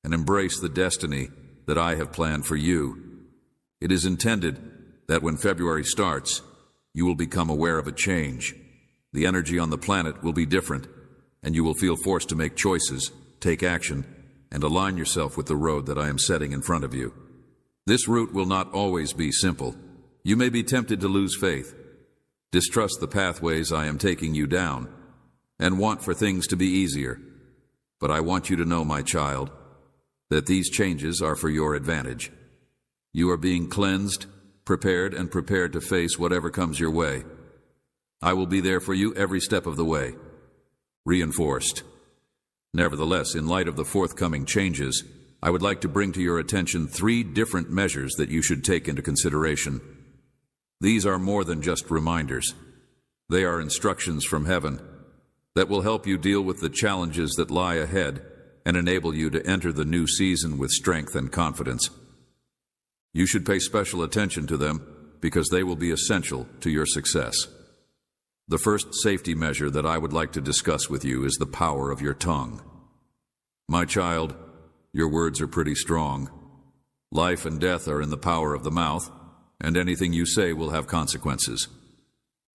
and embrace the destiny that I have planned for you. It is intended that when February starts, you will become aware of a change. The energy on the planet will be different, and you will feel forced to make choices, take action, and align yourself with the road that I am setting in front of you. This route will not always be simple. You may be tempted to lose faith, distrust the pathways I am taking you down, and want for things to be easier. But I want you to know, my child, that these changes are for your advantage. You are being cleansed, prepared to face whatever comes your way. I will be there for you every step of the way. Reinforced. Nevertheless, in light of the forthcoming changes, I would like to bring to your attention 3 different measures that you should take into consideration. These are more than just reminders. They are instructions from heaven that will help you deal with the challenges that lie ahead and enable you to enter the new season with strength and confidence. You should pay special attention to them because they will be essential to your success. The first safety measure that I would like to discuss with you is the power of your tongue. My child, your words are pretty strong. Life and death are in the power of the mouth, and anything you say will have consequences.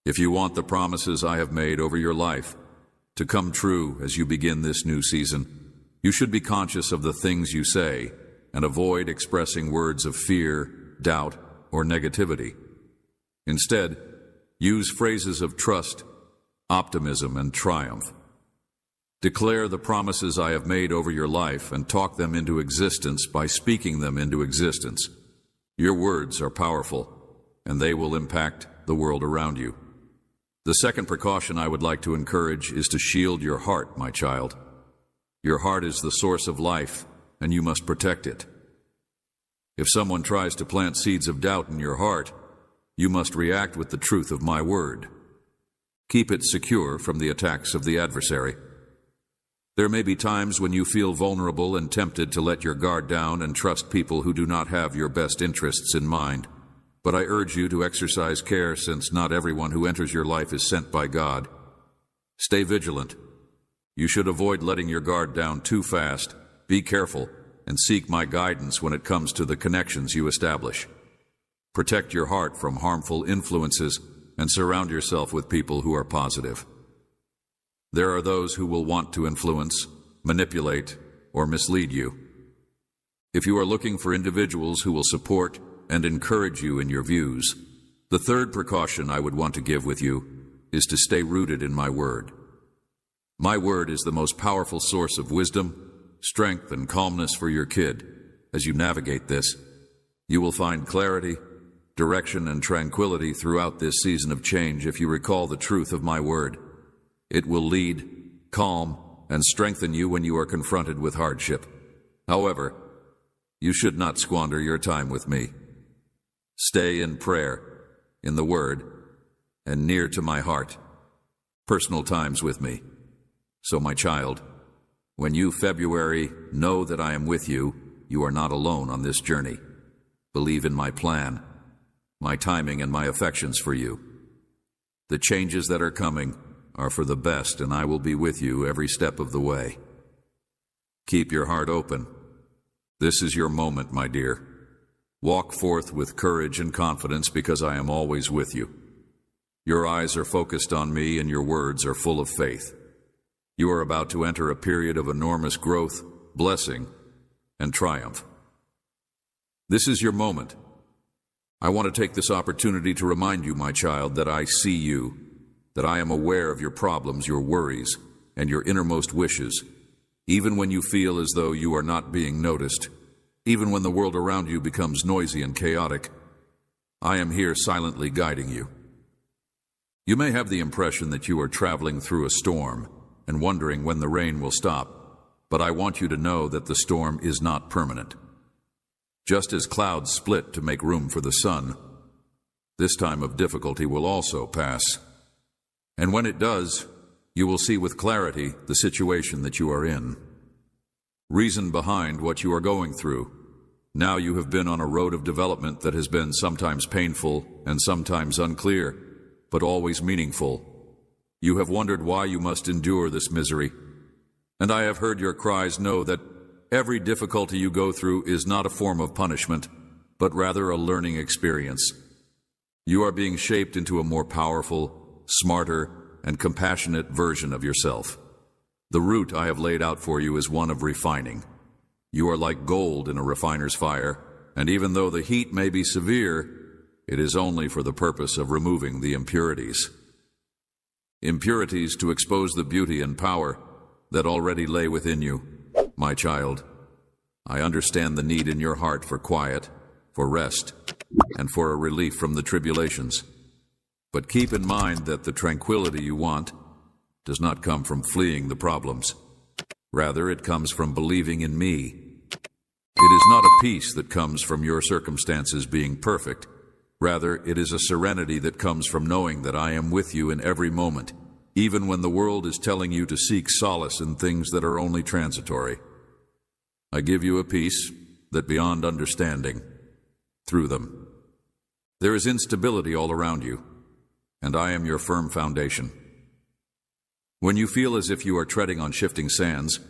If you want the promises I have made over your life to come true as you begin this new season, you should be conscious of the things you say and avoid expressing words of fear, doubt, or negativity. Instead, use phrases of trust, optimism, and triumph. Declare the promises I have made over your life and talk them into existence by speaking them into existence. Your words are powerful, and they will impact the world around you. The second precaution I would like to encourage is to shield your heart, my child. Your heart is the source of life, and you must protect it. If someone tries to plant seeds of doubt in your heart, you must react with the truth of my word. Keep it secure from the attacks of the adversary. There may be times when you feel vulnerable and tempted to let your guard down and trust people who do not have your best interests in mind. But I urge you to exercise care, since not everyone who enters your life is sent by God. Stay vigilant. You should avoid letting your guard down too fast. Be careful and seek my guidance when it comes to the connections you establish. Protect your heart from harmful influences and surround yourself with people who are positive. There are those who will want to influence, manipulate, or mislead you. If you are looking for individuals who will support and encourage you in your views, the third precaution I would want to give with you is to stay rooted in my word. My word is the most powerful source of wisdom, strength, and calmness for your kid. As you navigate this, you will find clarity, direction, and tranquility throughout this season of change if you recall the truth of my word. It will lead, calm, and strengthen you when you are confronted with hardship. However, you should not squander your time with me. Stay in prayer, in the Word, and near to my heart. Personal times with me. So, my child, when you February know that I am with you, you are not alone on this journey. Believe in my plan, my timing, and my affections for you. The changes that are coming are for the best, and I will be with you every step of the way. Keep your heart open. This is your moment, my dear. Walk forth with courage and confidence, because I am always with you. Your eyes are focused on me, and your words are full of faith. You are about to enter a period of enormous growth, blessing, and triumph. This is your moment. I want to take this opportunity to remind you, my child, that I see you, that I am aware of your problems, your worries, and your innermost wishes, even when you feel as though you are not being noticed, even when the world around you becomes noisy and chaotic. I am here silently guiding you. You may have the impression that you are traveling through a storm and wondering when the rain will stop, but I want you to know that the storm is not permanent. Just as clouds split to make room for the sun, this time of difficulty will also pass. And when it does, you will see with clarity the situation that you are in. Reason behind what you are going through. Now you have been on a road of development that has been sometimes painful and sometimes unclear, but always meaningful. You have wondered why you must endure this misery. And I have heard your cries. Know that every difficulty you go through is not a form of punishment, but rather a learning experience. You are being shaped into a more powerful, smarter, and compassionate version of yourself. The route I have laid out for you is one of refining. You are like gold in a refiner's fire, and even though the heat may be severe, it is only for the purpose of removing the impurities. Impurities to expose the beauty and power that already lay within you. My child, I understand the need in your heart for quiet, for rest, and for a relief from the tribulations. But keep in mind that the tranquility you want does not come from fleeing the problems. Rather, it comes from believing in me. It is not a peace that comes from your circumstances being perfect. Rather, it is a serenity that comes from knowing that I am with you in every moment, even when the world is telling you to seek solace in things that are only transitory. I give you a peace that beyond understanding, through them. There is instability all around you, and I am your firm foundation. When you feel as if you are treading on shifting sands,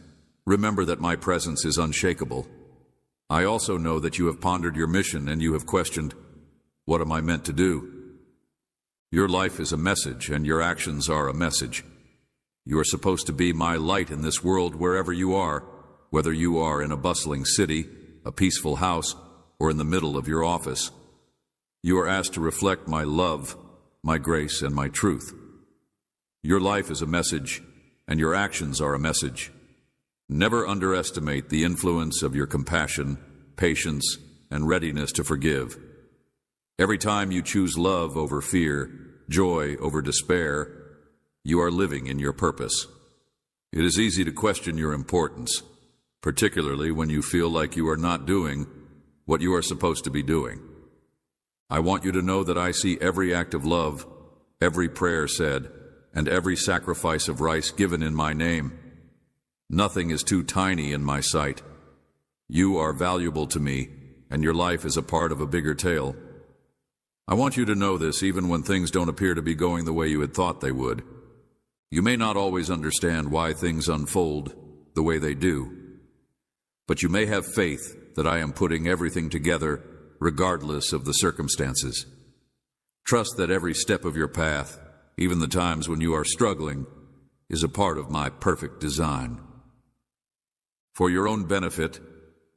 remember that my presence is unshakable. I also know that you have pondered your mission and you have questioned, what am I meant to do? Your life is a message, and your actions are a message. You are supposed to be my light in this world wherever you are, whether you are in a bustling city, a peaceful house, or in the middle of your office. You are asked to reflect my love, my grace, and my truth. Your life is a message, and your actions are a message. Never underestimate the influence of your compassion, patience, and readiness to forgive. Every time you choose love over fear, joy over despair, you are living in your purpose. It is easy to question your importance, particularly when you feel like you are not doing what you are supposed to be doing. I want you to know that I see every act of love, every prayer said, and every sacrifice of rice given in my name. Nothing is too tiny in my sight. You are valuable to me, and your life is a part of a bigger tale. I want you to know this even when things don't appear to be going the way you had thought they would. You may not always understand why things unfold the way they do, but you may have faith that I am putting everything together regardless of the circumstances. Trust that every step of your path, even the times when you are struggling, is a part of my perfect design. For your own benefit,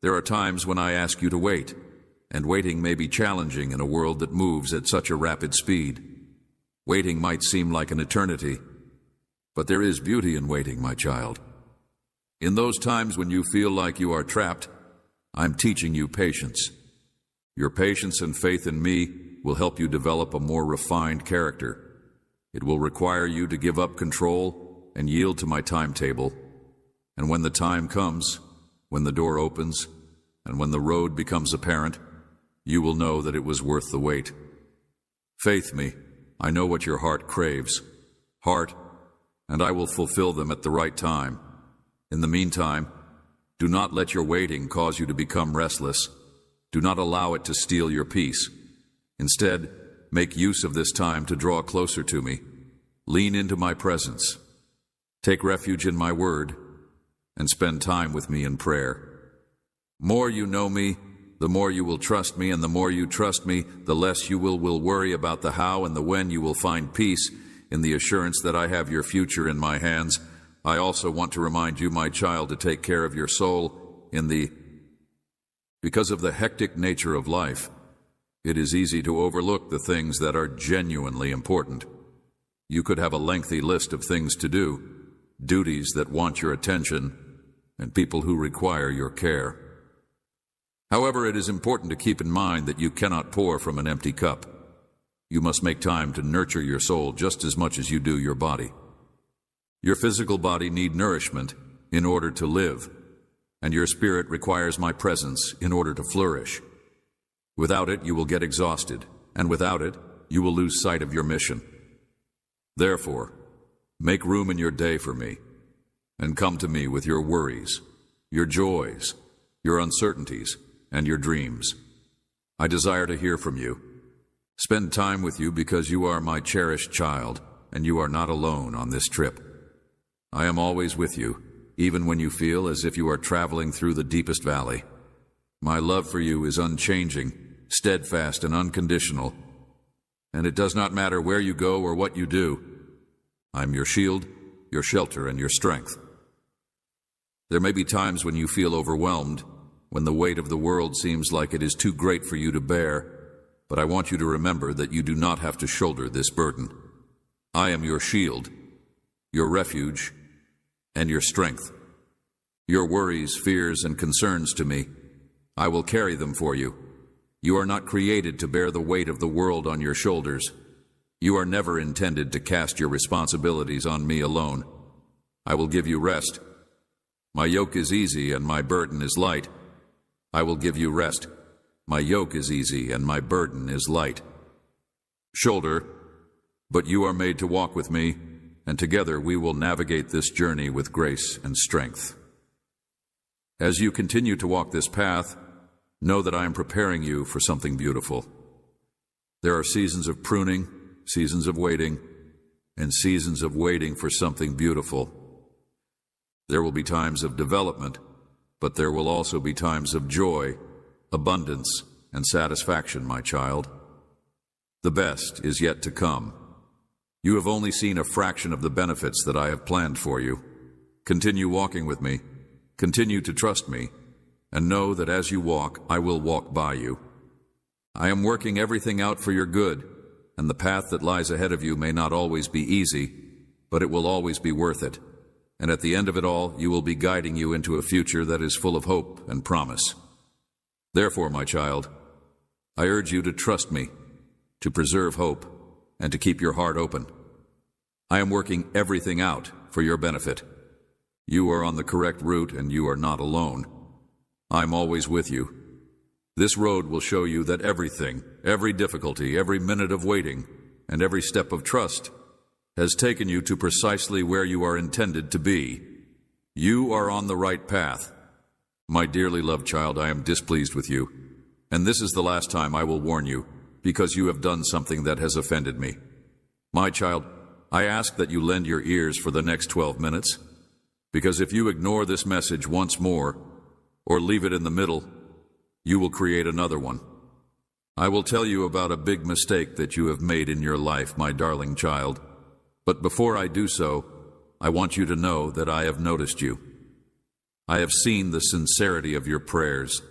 there are times when I ask you to wait, and waiting may be challenging in a world that moves at such a rapid speed. Waiting might seem like an eternity, but there is beauty in waiting, my child. In those times when you feel like you are trapped, I'm teaching you patience. Your patience and faith in me will help you develop a more refined character. It will require you to give up control and yield to my timetable. And when the time comes, when the door opens, and when the road becomes apparent, you will know that it was worth the wait. Faith me, I know what your heart craves. Heart, and I will fulfill them at the right time. In the meantime, do not let your waiting cause you to become restless. Do not allow it to steal your peace. Instead, make use of this time to draw closer to me. Lean into my presence. Take refuge in my word, and spend time with me in prayer. More you know me, the more you will trust me, and the more you trust me, the less you will worry about the how and the when. You will find peace in the assurance that I have your future in my hands. I also want to remind you, my child, to take care of your soul because of the hectic nature of life. It is easy to overlook the things that are genuinely important. You could have a lengthy list of things to do, duties that want your attention, and people who require your care. However, it is important to keep in mind that you cannot pour from an empty cup. You must make time to nurture your soul just as much as you do your body. Your physical body needs nourishment in order to live, and your spirit requires my presence in order to flourish. Without it, you will get exhausted, and without it, you will lose sight of your mission. Therefore, make room in your day for me, and come to me with your worries, your joys, your uncertainties, and your dreams. I desire to hear from you. Spend time with you because you are my cherished child, and you are not alone on this trip. I am always with you, even when you feel as if you are traveling through the deepest valley. My love for you is unchanging, steadfast, and unconditional, and it does not matter where you go or what you do. I am your shield, your shelter, and your strength. There may be times when you feel overwhelmed, when the weight of the world seems like it is too great for you to bear, but I want you to remember that you do not have to shoulder this burden. I am your shield, your refuge, and your strength. Your worries, fears, and concerns to me, I will carry them for you. You are not created to bear the weight of the world on your shoulders. You are never intended to cast your responsibilities on me alone. I will give you rest. My yoke is easy and my burden is light. I will give you rest. My yoke is easy and my burden is light. Shoulder, but you are made to walk with me, and together we will navigate this journey with grace and strength. As you continue to walk this path, know that I am preparing you for something beautiful. There are seasons of pruning, seasons of waiting, and seasons of waiting for something beautiful. There will be times of development, but there will also be times of joy, abundance, and satisfaction, my child. The best is yet to come. You have only seen a fraction of the benefits that I have planned for you. Continue walking with me, continue to trust me, and know that as you walk, I will walk by you. I am working everything out for your good, and the path that lies ahead of you may not always be easy, but it will always be worth it. And at the end of it all, you will be guiding you into a future that is full of hope and promise. Therefore, my child, I urge you to trust me, to preserve hope, and to keep your heart open. I am working everything out for your benefit. You are on the correct route, and you are not alone. I'm always with you. This road will show you that everything, every difficulty, every minute of waiting, and every step of trust has taken you to precisely where you are intended to be. You are on the right path. My dearly loved child, I am displeased with you, and this is the last time I will warn you, because you have done something that has offended me. My child, I ask that you lend your ears for the next 12 minutes, because if you ignore this message once more, or leave it in the middle, you will create another one. I will tell you about a big mistake that you have made in your life, my darling child. But before I do so, I want you to know that I have noticed you. I have seen the sincerity of your prayers,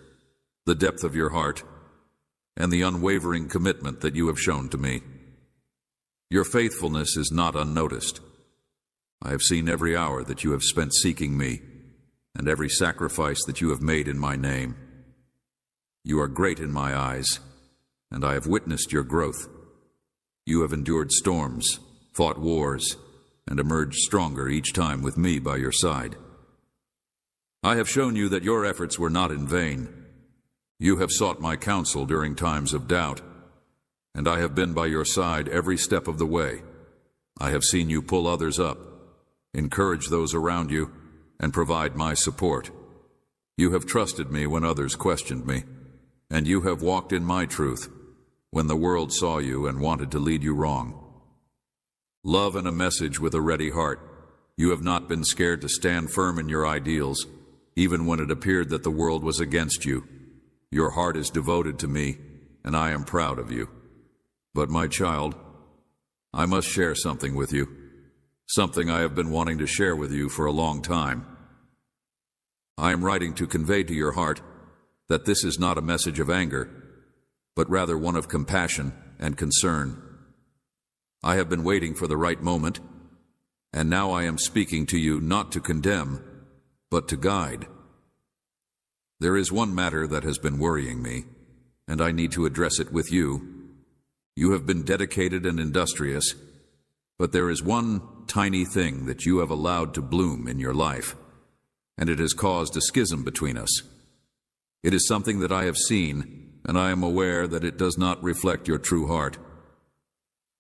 the depth of your heart, and the unwavering commitment that you have shown to me. Your faithfulness is not unnoticed. I have seen every hour that you have spent seeking me, and every sacrifice that you have made in my name. You are great in my eyes, and I have witnessed your growth. You have endured storms, fought wars, and emerged stronger each time with me by your side. I have shown you that your efforts were not in vain. You have sought my counsel during times of doubt, and I have been by your side every step of the way. I have seen you pull others up, encourage those around you, and provide my support. You have trusted me when others questioned me, and you have walked in my truth when the world saw you and wanted to lead you wrong. Love and a message with a ready heart. You have not been scared to stand firm in your ideals, even when it appeared that the world was against you. Your heart is devoted to me, and I am proud of you. But my child, I must share something with you, something I have been wanting to share with you for a long time. I am writing to convey to your heart that this is not a message of anger, but rather one of compassion and concern. I have been waiting for the right moment, and now I am speaking to you not to condemn, but to guide. There is one matter that has been worrying me, and I need to address it with you. You have been dedicated and industrious, but there is one tiny thing that you have allowed to bloom in your life, and it has caused a schism between us. It is something that I have seen and I am aware that it does not reflect your true heart.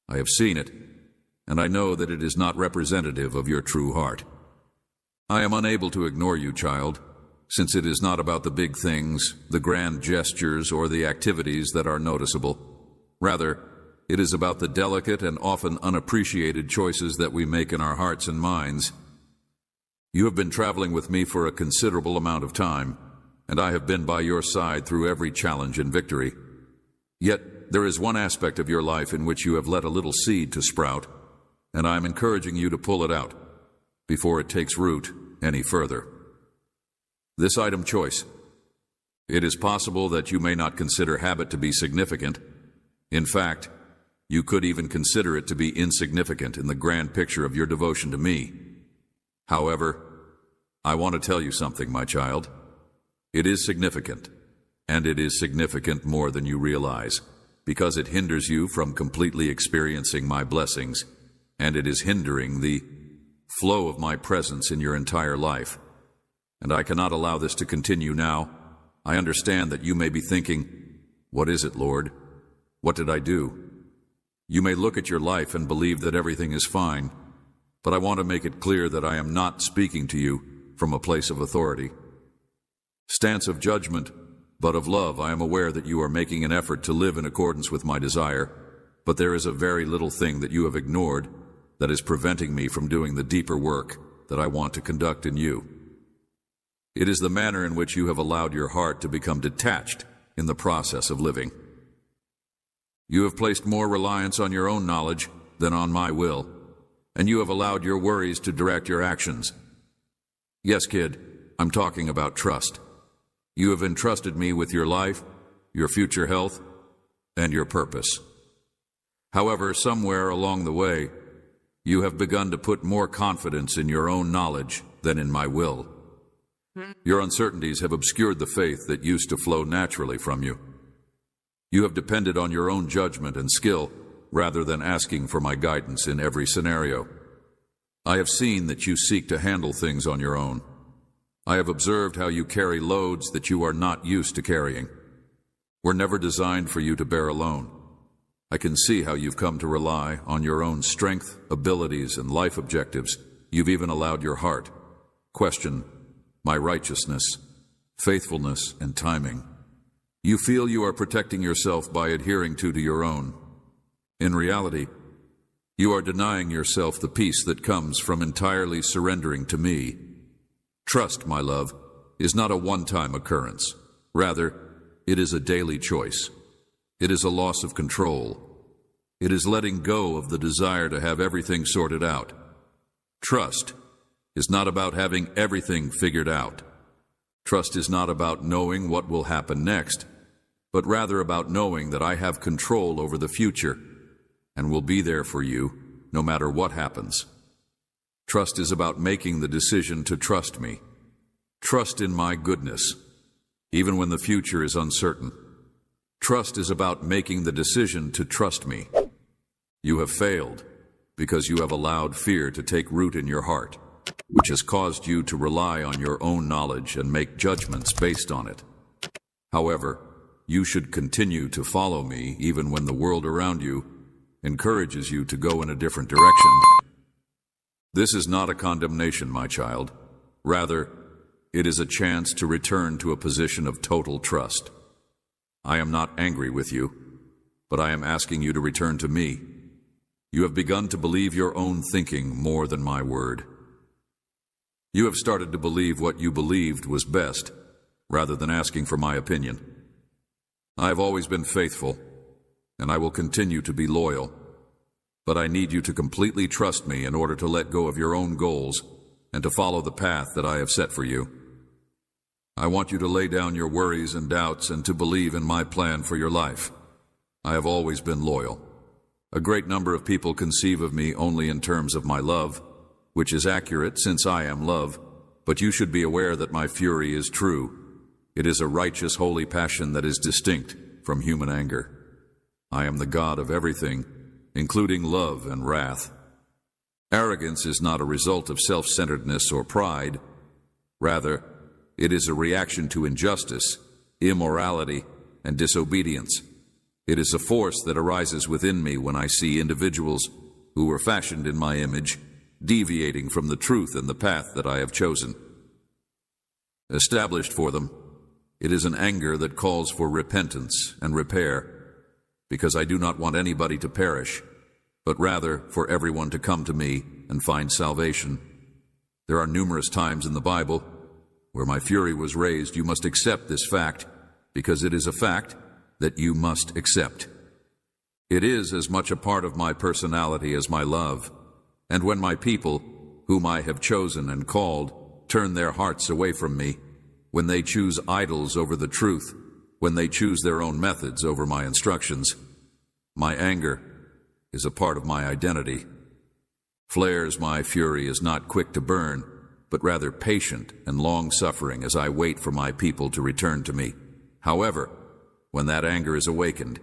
I have seen it, and I know that it is not representative of your true heart. I am unable to ignore you, child, since it is not about the big things, the grand gestures, or the activities that are noticeable. Rather, it is about the delicate and often unappreciated choices that we make in our hearts and minds. You have been traveling with me for a considerable amount of time, and I have been by your side through every challenge and victory. Yet, there is one aspect of your life in which you have let a little seed to sprout, and I am encouraging you to pull it out before it takes root any further. This item choice. It is possible that you may not consider habit to be significant. In fact, you could even consider it to be insignificant in the grand picture of your devotion to me. However, I want to tell you something, my child. It is significant, and it is significant more than you realize, because it hinders you from completely experiencing my blessings, and it is hindering the flow of my presence in your entire life. And I cannot allow this to continue now. I understand that you may be thinking, "What is it, Lord? What did I do?" You may look at your life and believe that everything is fine, but I want to make it clear that I am not speaking to you from a place of authority. Stance of judgment, but of love. I am aware that you are making an effort to live in accordance with my desire, but there is a very little thing that you have ignored that is preventing me from doing the deeper work that I want to conduct in you. It is the manner in which you have allowed your heart to become detached in the process of living. You have placed more reliance on your own knowledge than on my will, and you have allowed your worries to direct your actions. Yes, kid, I'm talking about trust. You have entrusted me with your life, your future health, and your purpose. However, somewhere along the way, you have begun to put more confidence in your own knowledge than in my will. Your uncertainties have obscured the faith that used to flow naturally from you. You have depended on your own judgment and skill rather than asking for my guidance in every scenario. I have seen that you seek to handle things on your own. I have observed how you carry loads that you are not used to carrying. Were never designed for you to bear alone. I can see how you've come to rely on your own strength, abilities, and life objectives. You've even allowed your heart question my righteousness, faithfulness, and timing. You feel you are protecting yourself by adhering to your own. In reality, you are denying yourself the peace that comes from entirely surrendering to me. Trust, my love, is not a one-time occurrence. Rather, it is a daily choice. It is a loss of control. It is letting go of the desire to have everything sorted out. Trust is not about having everything figured out. Trust is not about knowing what will happen next, but rather about knowing that I have control over the future and will be there for you no matter what happens. Trust is about making the decision to trust me. Trust in my goodness, even when the future is uncertain. Trust is about making the decision to trust me. You have failed because you have allowed fear to take root in your heart, which has caused you to rely on your own knowledge and make judgments based on it. However, you should continue to follow me even when the world around you encourages you to go in a different direction. This is not a condemnation, my child. Rather, it is a chance to return to a position of total trust. I am not angry with you, but I am asking you to return to me. You have begun to believe your own thinking more than my word. You have started to believe what you believed was best, rather than asking for my opinion. I have always been faithful, and I will continue to be loyal, but I need you to completely trust me in order to let go of your own goals and to follow the path that I have set for you. I want you to lay down your worries and doubts and to believe in my plan for your life. I have always been loyal. A great number of people conceive of me only in terms of my love, which is accurate since I am love, but you should be aware that my fury is true. It is a righteous, holy passion that is distinct from human anger. I am the God of everything, including love and wrath. Arrogance is not a result of self-centeredness or pride. Rather, it is a reaction to injustice, immorality, and disobedience. It is a force that arises within me when I see individuals who were fashioned in my image deviating from the truth and the path that I have chosen. Established for them, it is an anger that calls for repentance and repair, because I do not want anybody to perish, but rather for everyone to come to me and find salvation. There are numerous times in the Bible where my fury was raised. You must accept this fact, because it is a fact that you must accept. It is as much a part of my personality as my love, and when my people, whom I have chosen and called, turn their hearts away from me, when they choose idols over the truth, when they choose their own methods over my instructions, my anger is a part of my identity. Flares my fury is not quick to burn, but rather patient and long-suffering as I wait for my people to return to me. However, when that anger is awakened,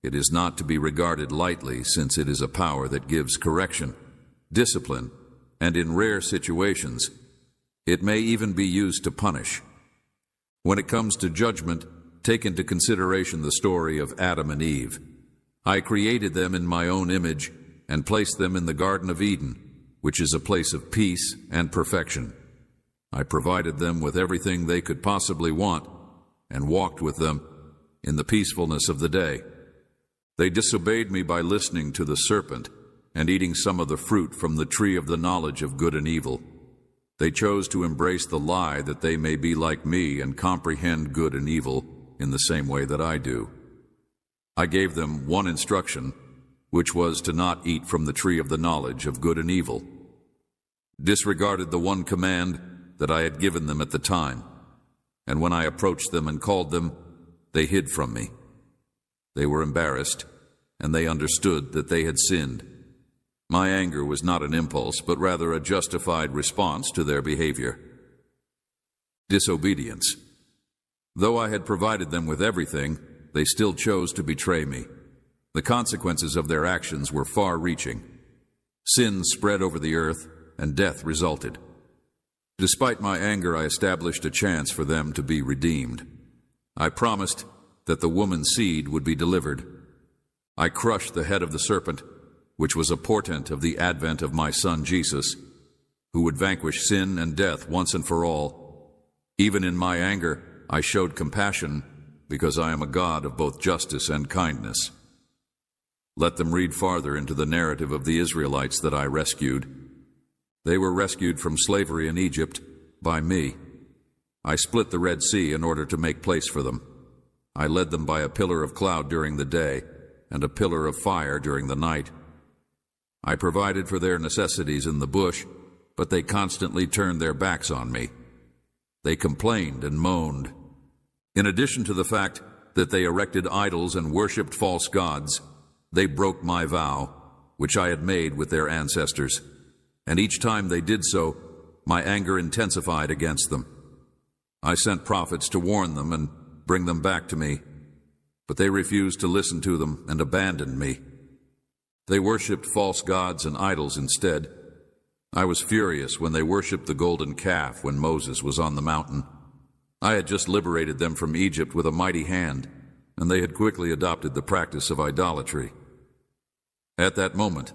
it is not to be regarded lightly, since it is a power that gives correction, discipline, and in rare situations, it may even be used to punish. When it comes to judgment, take into consideration the story of Adam and Eve. I created them in my own image and placed them in the Garden of Eden, which is a place of peace and perfection. I provided them with everything they could possibly want and walked with them in the peacefulness of the day. They disobeyed me by listening to the serpent and eating some of the fruit from the tree of the knowledge of good and evil. They chose to embrace the lie that they may be like me and comprehend good and evil in the same way that I do. I gave them one instruction, which was to not eat from the tree of the knowledge of good and evil. Disregarded the one command that I had given them at the time, and when I approached them and called them, they hid from me. They were embarrassed, and they understood that they had sinned. My anger was not an impulse, but rather a justified response to their behavior. Disobedience. Though I had provided them with everything, they still chose to betray me. The consequences of their actions were far-reaching. Sin spread over the earth, and death resulted. Despite my anger, I established a chance for them to be redeemed. I promised that the woman's seed would be delivered. I crushed the head of the serpent, which was a portent of the advent of my Son Jesus, who would vanquish sin and death once and for all. Even in my anger, I showed compassion, because I am a God of both justice and kindness. Let them read farther into the narrative of the Israelites that I rescued. They were rescued from slavery in Egypt by me. I split the Red Sea in order to make place for them. I led them by a pillar of cloud during the day and a pillar of fire during the night. I provided for their necessities in the bush, but they constantly turned their backs on me. They complained and moaned. In addition to the fact that they erected idols and worshipped false gods, they broke my vow, which I had made with their ancestors, and each time they did so, my anger intensified against them. I sent prophets to warn them and bring them back to me, but they refused to listen to them and abandoned me. They worshipped false gods and idols instead. I was furious when they worshipped the golden calf when Moses was on the mountain. I had just liberated them from Egypt with a mighty hand, and they had quickly adopted the practice of idolatry. At that moment,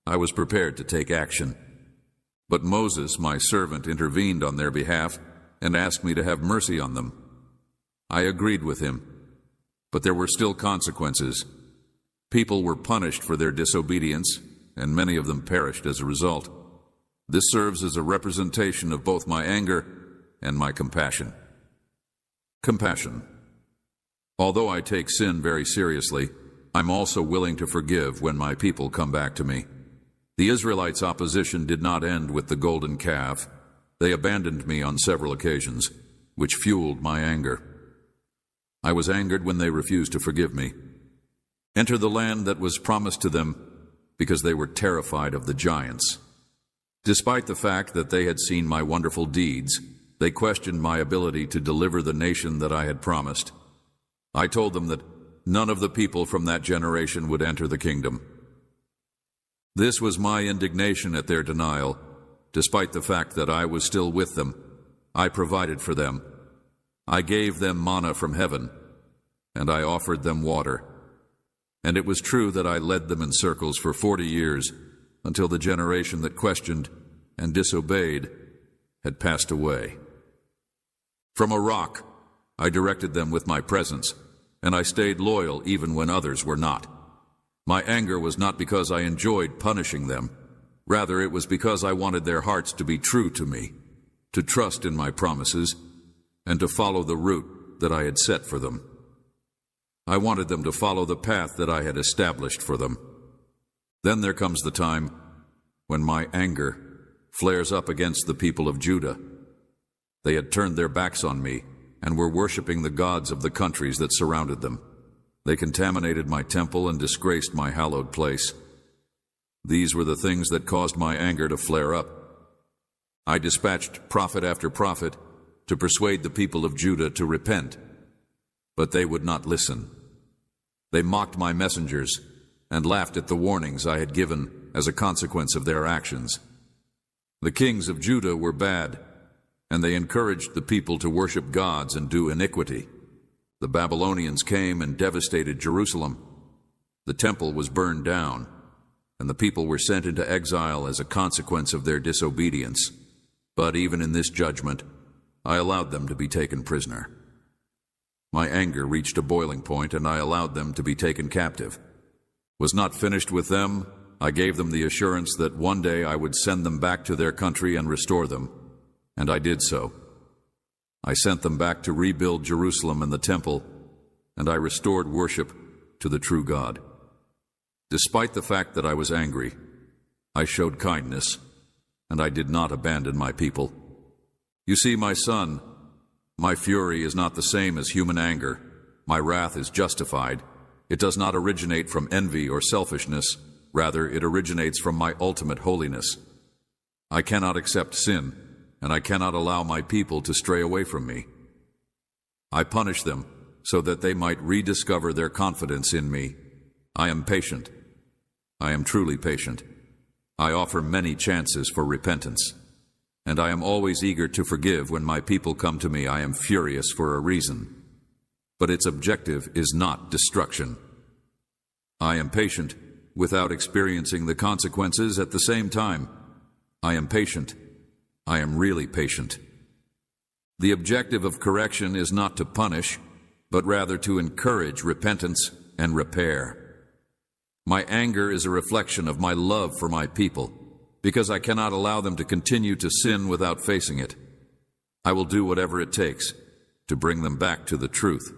I was prepared to take action. But Moses, my servant, intervened on their behalf and asked me to have mercy on them. I agreed with him, but there were still consequences. People were punished for their disobedience, and many of them perished as a result. This serves as a representation of both my anger and my compassion. Compassion. Although I take sin very seriously, I'm also willing to forgive when my people come back to me. The Israelites' opposition did not end with the golden calf. They abandoned me on several occasions, which fueled my anger. I was angered when they refused to forgive me. Enter the land that was promised to them, because they were terrified of the giants. Despite the fact that they had seen my wonderful deeds, they questioned my ability to deliver the nation that I had promised. I told them that none of the people from that generation would enter the kingdom. This was my indignation at their denial. Despite the fact that I was still with them, I provided for them. I gave them manna from heaven, and I offered them water. And it was true that I led them in circles for 40 years, until the generation that questioned and disobeyed had passed away. From a rock, I directed them with my presence, and I stayed loyal even when others were not. My anger was not because I enjoyed punishing them. Rather, it was because I wanted their hearts to be true to me, to trust in my promises, and to follow the route that I had set for them. I wanted them to follow the path that I had established for them. Then there comes the time when my anger flares up against the people of Judah. They had turned their backs on me and were worshiping the gods of the countries that surrounded them. They contaminated my temple and disgraced my hallowed place. These were the things that caused my anger to flare up. I dispatched prophet after prophet to persuade the people of Judah to repent, but they would not listen. They mocked my messengers and laughed at the warnings I had given as a consequence of their actions. The kings of Judah were bad, and they encouraged the people to worship gods and do iniquity. The Babylonians came and devastated Jerusalem. The temple was burned down, and the people were sent into exile as a consequence of their disobedience. But even in this judgment, I allowed them to be taken prisoner. My anger reached a boiling point, and I allowed them to be taken captive. Was not finished with them, I gave them the assurance that one day I would send them back to their country and restore them, and I did so. I sent them back to rebuild Jerusalem and the temple, and I restored worship to the true God. Despite the fact that I was angry, I showed kindness, and I did not abandon my people. You see, my son, my fury is not the same as human anger. My wrath is justified. It does not originate from envy or selfishness. Rather, it originates from my ultimate holiness. I cannot accept sin, and I cannot allow my people to stray away from me. I punish them so that they might rediscover their confidence in me. I am patient. I am truly patient. I offer many chances for repentance, and I am always eager to forgive when my people come to me. I am furious for a reason, but its objective is not destruction. I am patient without experiencing the consequences at the same time. I am patient. I am really patient. The objective of correction is not to punish, but rather to encourage repentance and repair. My anger is a reflection of my love for my people, because I cannot allow them to continue to sin without facing it. I will do whatever it takes to bring them back to the truth,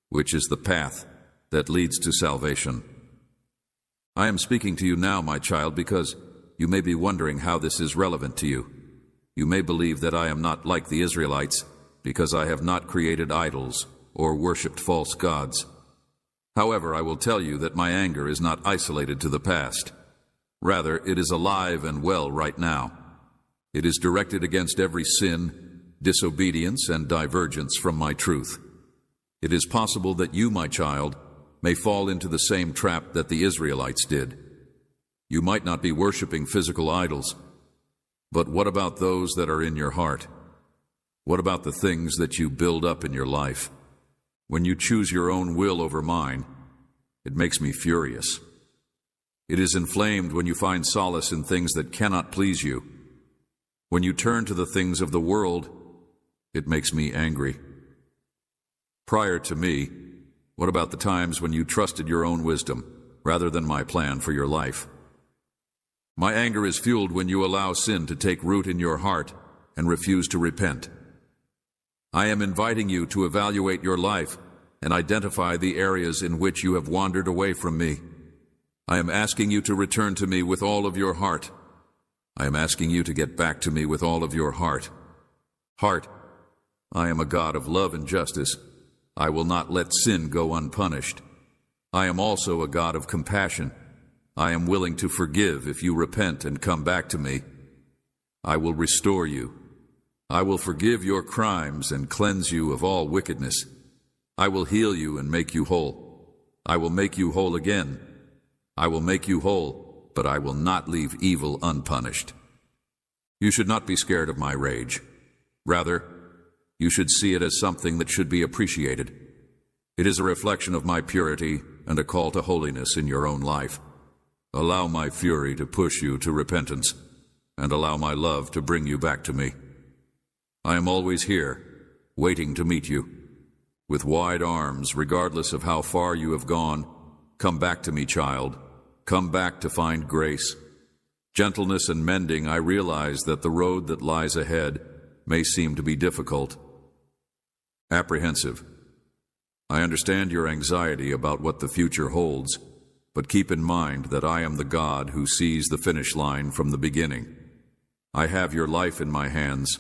which is the path that leads to salvation. I am speaking to you now, my child, because you may be wondering how this is relevant to you. You may believe that I am not like the Israelites, because I have not created idols or worshipped false gods. However, I will tell you that my anger is not isolated to the past. Rather, it is alive and well right now. It is directed against every sin, disobedience, and divergence from my truth. It is possible that you, my child, may fall into the same trap that the Israelites did. You might not be worshiping physical idols, but what about those that are in your heart? What about the things that you build up in your life? When you choose your own will over mine, it makes me furious. It is inflamed when you find solace in things that cannot please you. When you turn to the things of the world, it makes me angry. Prior to me, what about the times when you trusted your own wisdom rather than my plan for your life? My anger is fueled when you allow sin to take root in your heart and refuse to repent. I am inviting you to evaluate your life and identify the areas in which you have wandered away from me. I am asking you to return to me with all of your heart. I am asking you to get back to me with all of your heart. Heart, I am a God of love and justice. I will not let sin go unpunished. I am also a God of compassion. I am willing to forgive if you repent and come back to me. I will restore you. I will forgive your crimes and cleanse you of all wickedness. I will heal you and make you whole. I will make you whole again. I will make you whole, but I will not leave evil unpunished. You should not be scared of my rage. Rather, you should see it as something that should be appreciated. It is a reflection of my purity and a call to holiness in your own life. Allow my fury to push you to repentance, and allow my love to bring you back to me. I am always here, waiting to meet you. With wide arms, regardless of how far you have gone, come back to me, child. Come back to find grace. Gentleness and mending, I realize that the road that lies ahead may seem to be difficult. Apprehensive. I understand your anxiety about what the future holds, but keep in mind that I am the God who sees the finish line from the beginning. I have your life in my hands.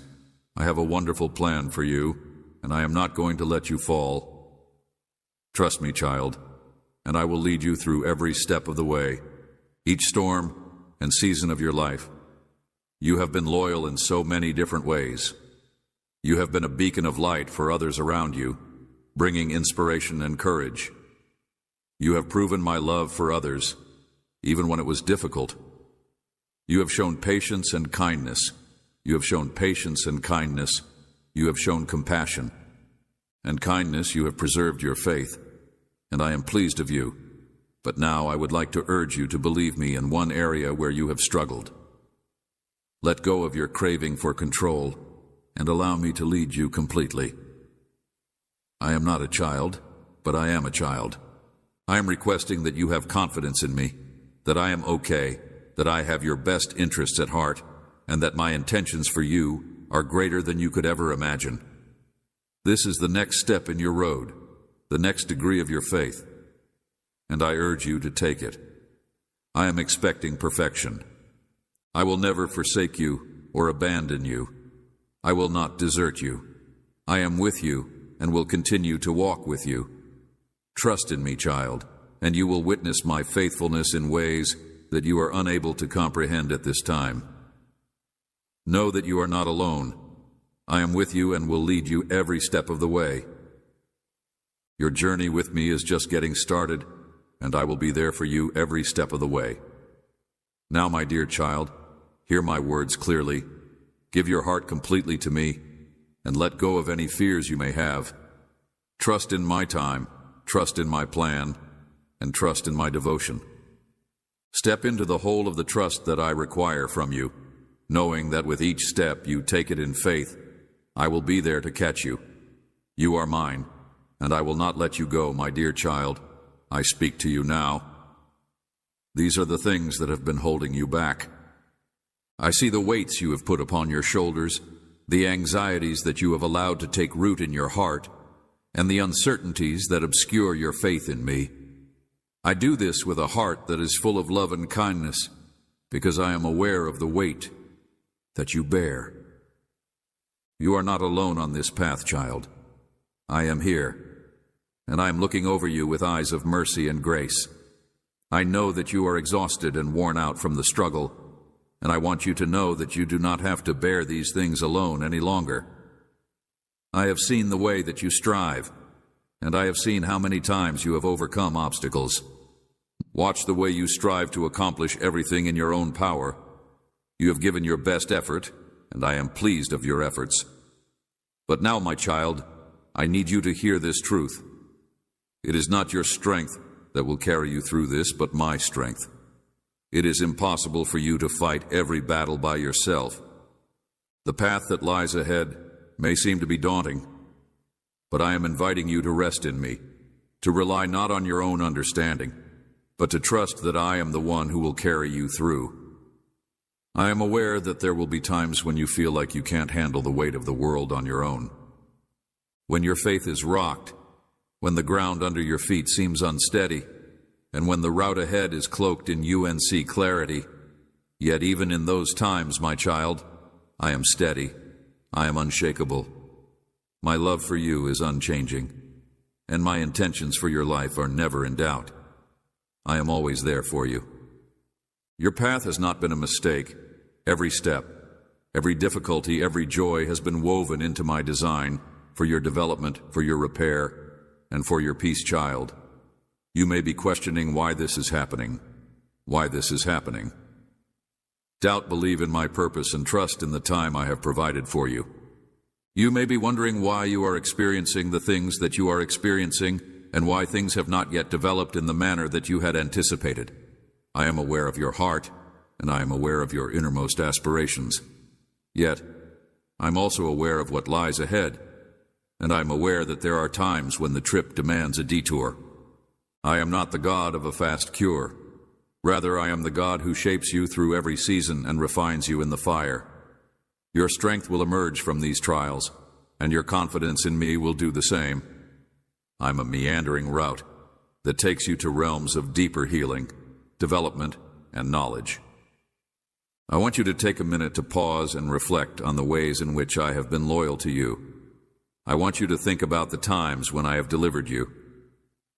I have a wonderful plan for you, and I am not going to let you fall. Trust me, child, and I will lead you through every step of the way, each storm and season of your life. You have been loyal in so many different ways. You have been a beacon of light for others around you, bringing inspiration and courage. You have proven my love for others, even when it was difficult. You have shown patience and kindness. You have shown patience and kindness. You have shown compassion. And kindness, you have preserved your faith. And I am pleased of you. But now I would like to urge you to believe me in one area where you have struggled. Let go of your craving for control and allow me to lead you completely. I am not a child, but I am a child. I am requesting that you have confidence in me, that I am okay, that I have your best interests at heart, and that my intentions for you are greater than you could ever imagine. This is the next step in your road, the next degree of your faith, and I urge you to take it. I am expecting perfection. I will never forsake you or abandon you. I will not desert you. I am with you and will continue to walk with you. Trust in me, child, and you will witness my faithfulness in ways that you are unable to comprehend at this time. Know that you are not alone. I am with you and will lead you every step of the way. Your journey with me is just getting started, and I will be there for you every step of the way. Now, my dear child, hear my words clearly. Give your heart completely to me, and let go of any fears you may have. Trust in my time, trust in my plan, and trust in my devotion. Step into the whole of the trust that I require from you, knowing that with each step you take it in faith. I will be there to catch you. You are mine, and I will not let you go, my dear child. I speak to you now. These are the things that have been holding you back. I see the weights you have put upon your shoulders, the anxieties that you have allowed to take root in your heart, and the uncertainties that obscure your faith in me. I do this with a heart that is full of love and kindness, because I am aware of the weight that you bear. You are not alone on this path, child. I am here, and I am looking over you with eyes of mercy and grace. I know that you are exhausted and worn out from the struggle, and I want you to know that you do not have to bear these things alone any longer. I have seen the way that you strive, and I have seen how many times you have overcome obstacles. Watch the way you strive to accomplish everything in your own power. You have given your best effort, and I am pleased of your efforts. But now, my child, I need you to hear this truth. It is not your strength that will carry you through this, but my strength. It is impossible for you to fight every battle by yourself. The path that lies ahead may seem to be daunting, but I am inviting you to rest in me, to rely not on your own understanding, but to trust that I am the one who will carry you through. I am aware that there will be times when you feel like you can't handle the weight of the world on your own. When your faith is rocked, when the ground under your feet seems unsteady, and when the route ahead is cloaked in UNC clarity. Yet even in those times, my child, I am steady. I am unshakable. My love for you is unchanging, and my intentions for your life are never in doubt. I am always there for you. Your path has not been a mistake. Every step, every difficulty, every joy has been woven into my design for your development, for your repair, and for your peace, child. You may be questioning why this is happening. Why this is happening. Doubt, believe in my purpose, and trust in the time I have provided for you. You may be wondering why you are experiencing the things that you are experiencing and why things have not yet developed in the manner that you had anticipated. I am aware of your heart, and I am aware of your innermost aspirations. Yet, I'm also aware of what lies ahead, and I'm aware that there are times when the trip demands a detour. I am not the God of a fast cure. Rather, I am the God who shapes you through every season and refines you in the fire. Your strength will emerge from these trials, and your confidence in me will do the same. I'm a meandering route that takes you to realms of deeper healing, development, and knowledge. I want you to take a minute to pause and reflect on the ways in which I have been loyal to you. I want you to think about the times when I have delivered you.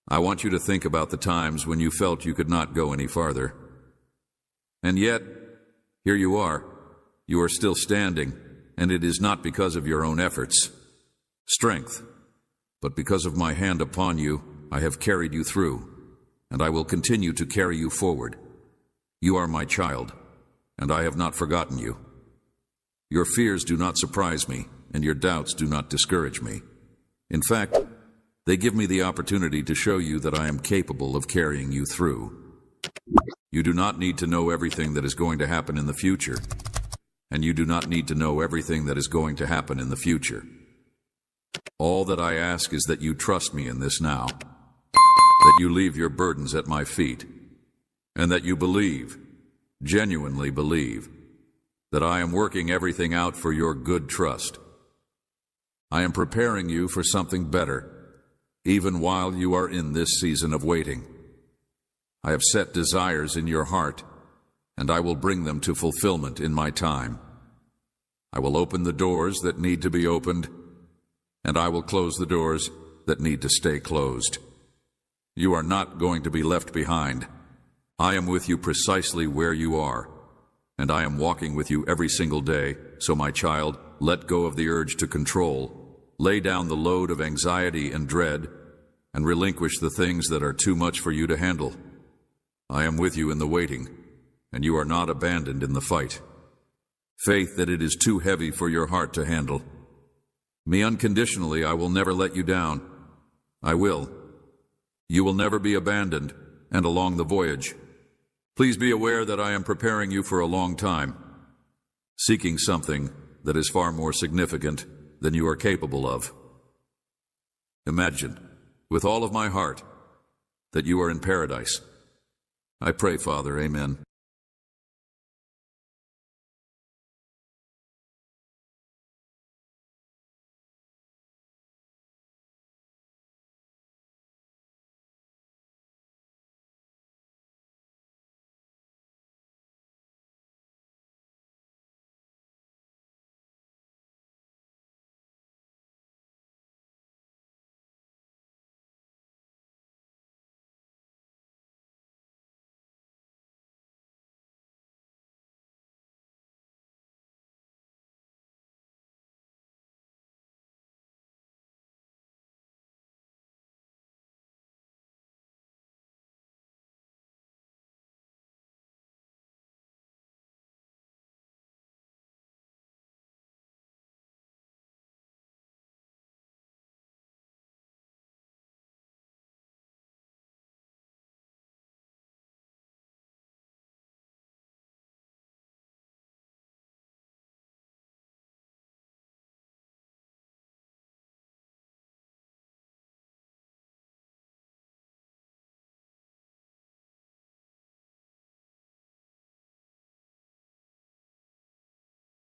I want you to think about the times when you felt you could not go any farther. And yet, here you are. You are still standing, and it is not because of your own efforts, strength, but because of my hand upon you. I have carried you through, and I will continue to carry you forward. You are my child, and I have not forgotten you. Your fears do not surprise me, and your doubts do not discourage me. In fact, they give me the opportunity to show you that I am capable of carrying you through. You do not need to know everything that is going to happen in the future, and you do not need to know everything that is going to happen in the future. All that I ask is that you trust me in this now, that you leave your burdens at my feet, and that you believe, genuinely believe, that I am working everything out for your good trust. I am preparing you for something better, even while you are in this season of waiting. I have set desires in your heart, and I will bring them to fulfillment in my time. I will open the doors that need to be opened, and I will close the doors that need to stay closed. You are not going to be left behind. I am with you precisely where you are, and I am walking with you every single day. So, my child, let go of the urge to control, lay down the load of anxiety and dread, and relinquish the things that are too much for you to handle. I am with you in the waiting, and you are not abandoned in the fight. Faith that it is too heavy for your heart to handle. Me unconditionally, I will never let you down. I will. You will never be abandoned, and along the voyage. Please be aware that I am preparing you for a long time, seeking something that is far more significant than you are capable of. Imagine, with all of my heart, that you are in paradise. I pray, Father, amen.